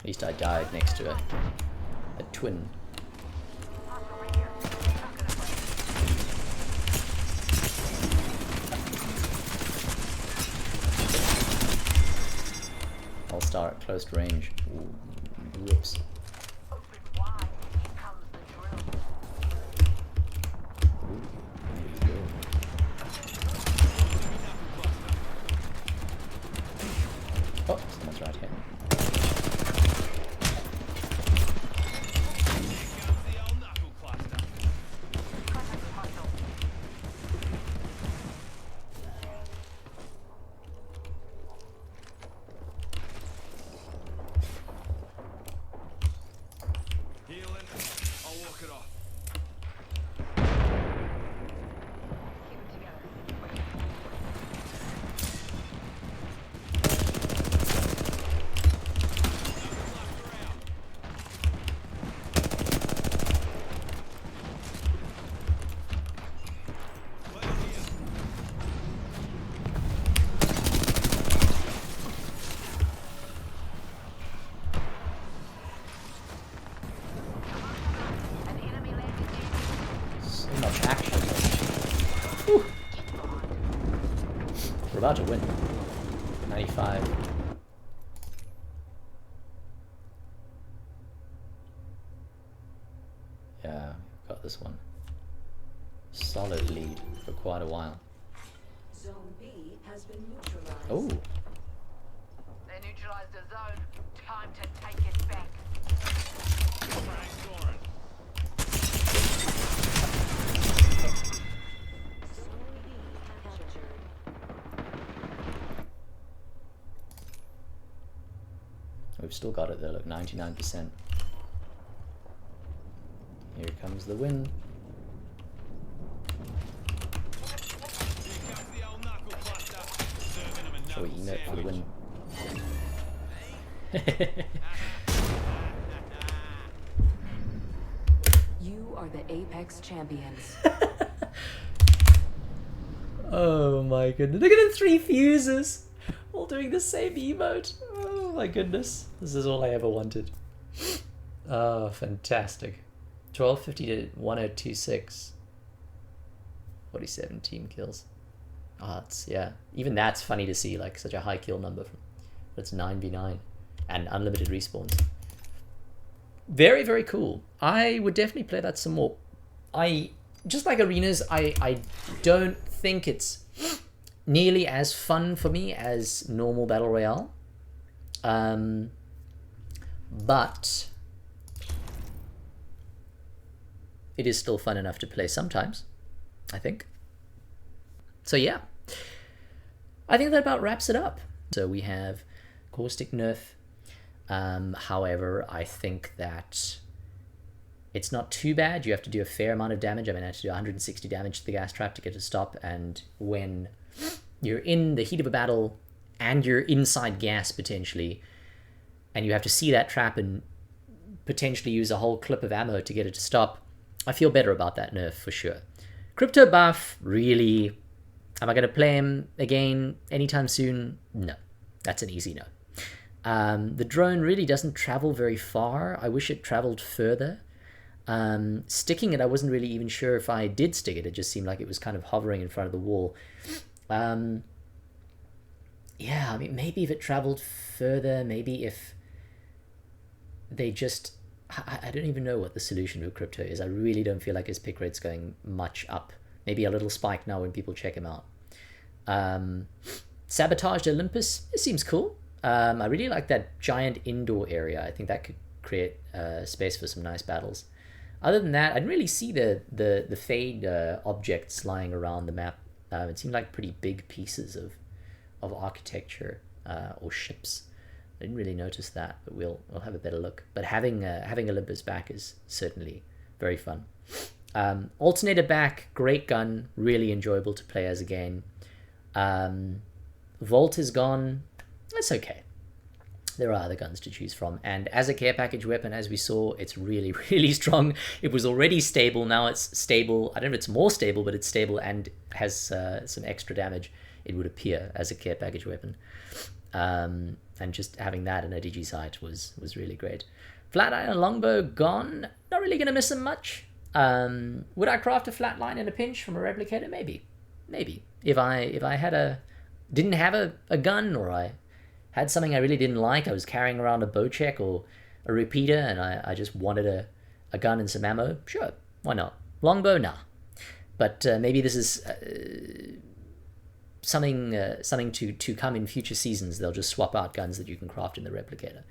At least I died next to a twin. I'll start at close range. Ooh, whoops. Oh, someone's right here. We're about to win. 95. Yeah, got this one. Solid lead for quite a while. Zone B has been neutralized. Oh. They neutralized the zone. Time to take it back. We've still got it though, look, 99%. Here comes the win. Shall we emote for the win? You are the Apex champions. Oh my goodness. Look at the 3 fuses. All doing the same emote. Oh my goodness. This is all I ever wanted. Oh, fantastic. 1250 to 1026. 47 team kills. Oh, it's, yeah. Even that's funny to see, like, such a high kill number. It's 9v9. And unlimited respawns. Very, very cool. I would definitely play that some more. Just like arenas, I don't think it's nearly as fun for me as normal Battle Royale. But it is still fun enough to play sometimes, I think. So yeah, I think that about wraps it up. So we have Caustic Nerf. However, I think that it's not too bad. You have to do a fair amount of damage. I mean, I had to do 160 damage to the gas trap to get it to stop. And when you're in the heat of a battle and you're inside gas potentially, and you have to see that trap and potentially use a whole clip of ammo to get it to stop, I feel better about that nerf for sure. Crypto buff, really, am I going to play him again anytime soon? No, that's an easy no. The drone really doesn't travel very far. I wish it traveled further. Sticking it, I wasn't really even sure if I did stick it. It just seemed like it was kind of hovering in front of the wall. Yeah, I mean, maybe if it traveled further, maybe if they just... I don't even know what the solution to crypto is. I really don't feel like his pick rate's going much up. Maybe a little spike now when people check him out. Sabotaged Olympus, it seems cool. I really like that giant indoor area. I think that could create space for some nice battles. Other than that, I didn't really see the fade objects lying around the map. It seemed like pretty big pieces of architecture or ships. I didn't really notice that, but we'll have a better look. But having Olympus back is certainly very fun. Alternator back, great gun, really enjoyable to play as again. Volt is gone. That's okay. There are other guns to choose from. And as a care package weapon, as we saw, it's really, really strong. It was already stable. Now it's stable. I don't know if it's more stable, but it's stable and has some extra damage, it would appear, as a care package weapon. And just having that in a DG sight was really great. Flatline and longbow gone. Not really going to miss them much. Would I craft a flatline in a pinch from a replicator? Maybe. If I had didn't have a gun, or I had something I really didn't like, I was carrying around a bow check or a repeater, and I just wanted a gun and some ammo, sure, why not? Longbow, nah. But maybe this is something to come in future seasons. They'll just swap out guns that you can craft in the replicator.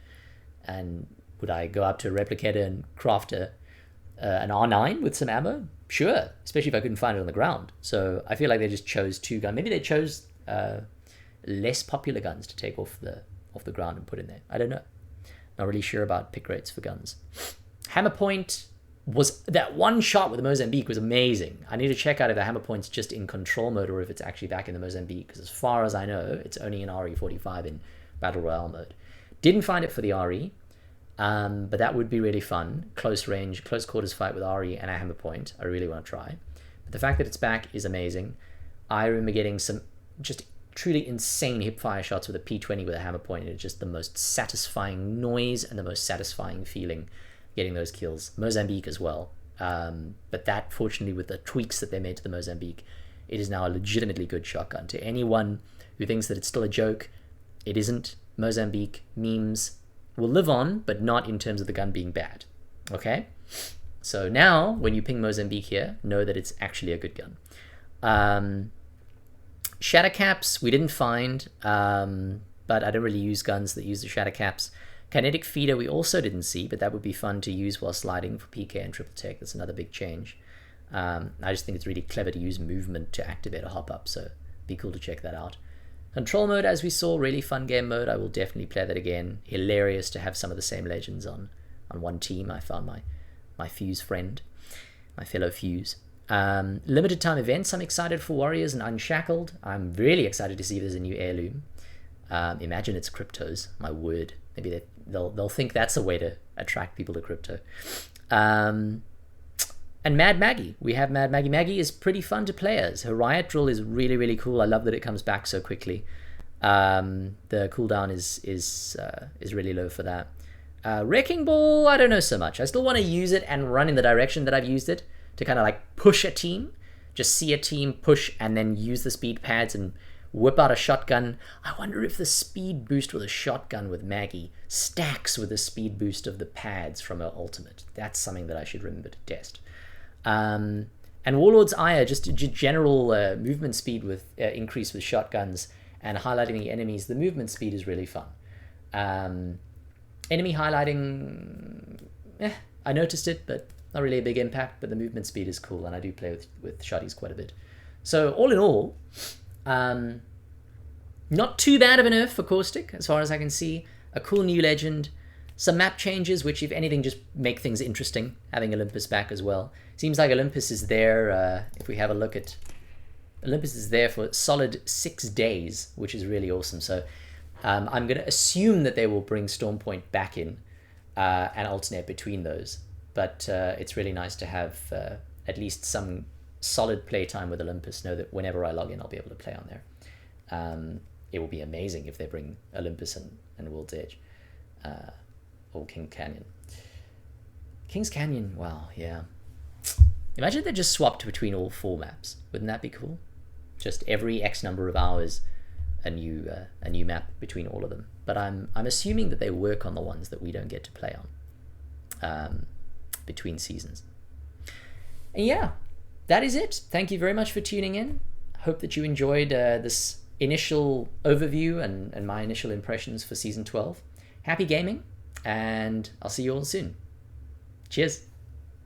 And would I go up to a replicator and craft an R9 with some ammo? Sure, especially if I couldn't find it on the ground. So I feel like they just chose 2 guns. Maybe they chose less popular guns to take off the ground and put in there. I don't know. Not really sure about pick rates for guns. Hammer point was that one shot with the Mozambique was amazing. I need to check out if the hammer point's just in control mode or if it's actually back in the Mozambique, because as far as I know, it's only in RE45 in Battle Royale mode. Didn't find it for the RE, but that would be really fun. Close range, close quarters fight with RE and a hammer point. I really want to try. But the fact that it's back is amazing. I remember getting some just truly insane hipfire shots with a P20 with a hammer point, and it's just the most satisfying noise and the most satisfying feeling getting those kills. Mozambique as well. But that, fortunately, with the tweaks that they made to the Mozambique, it is now a legitimately good shotgun. To anyone who thinks that it's still a joke, it isn't. Mozambique memes will live on, but not in terms of the gun being bad. Okay? So now, when you ping Mozambique here, know that it's actually a good gun. Shatter caps, we didn't find, but I don't really use guns that use the shatter caps. Kinetic feeder we also didn't see, but that would be fun to use while sliding for PK and triple tech. That's another big change. I just think it's really clever to use movement to activate a hop up, so be cool to check that out. Control mode, as we saw, really fun game mode. I will definitely play that again. Hilarious to have some of the same legends on one team. I found my Fuse friend, my fellow Fuse. Limited time events, I'm excited for Warriors and Unshackled. I'm really excited to see if there's a new heirloom. Imagine it's cryptos, my word. Maybe they'll think that's a way to attract people to crypto. And Mad Maggie. We have Mad Maggie. Maggie is pretty fun to play as. Her riot drill is really, really cool. I love that it comes back so quickly. The cooldown is really low for that. Wrecking Ball, I don't know so much. I still want to use it and run in the direction that I've used it to kind of like push a team. Just see a team push and then use the speed pads and whip out a shotgun. I wonder if the speed boost with a shotgun with Maggie stacks with the speed boost of the pads from her ultimate. That's something that I should remember to test. And Warlord's Ire, just general movement speed with increase with shotguns and highlighting the enemies. The movement speed is really fun. Enemy highlighting, I noticed it, but not really a big impact, but the movement speed is cool, and I do play with shotties quite a bit. So all in all, not too bad of a nerf for Caustic, as far as I can see. A cool new legend, some map changes, which if anything just make things interesting, having Olympus back as well. Seems like Olympus is there, if we have a look at... Olympus is there for solid 6 days, which is really awesome. So I'm going to assume that they will bring Stormpoint back in and alternate between those. But it's really nice to have at least some solid playtime with Olympus. Know that whenever I log in, I'll be able to play on there. It will be amazing if they bring Olympus and World's Edge. Or King's Canyon. King's Canyon, wow, yeah. Imagine if they just swapped between all 4 maps. Wouldn't that be cool? Just every X number of hours, a new map between all of them. But I'm assuming that they work on the ones that we don't get to play on between seasons. And yeah, that is it. Thank you very much for tuning in. Hope that you enjoyed this initial overview and my initial impressions for Season 12. Happy gaming, and I'll see you all soon. Cheers.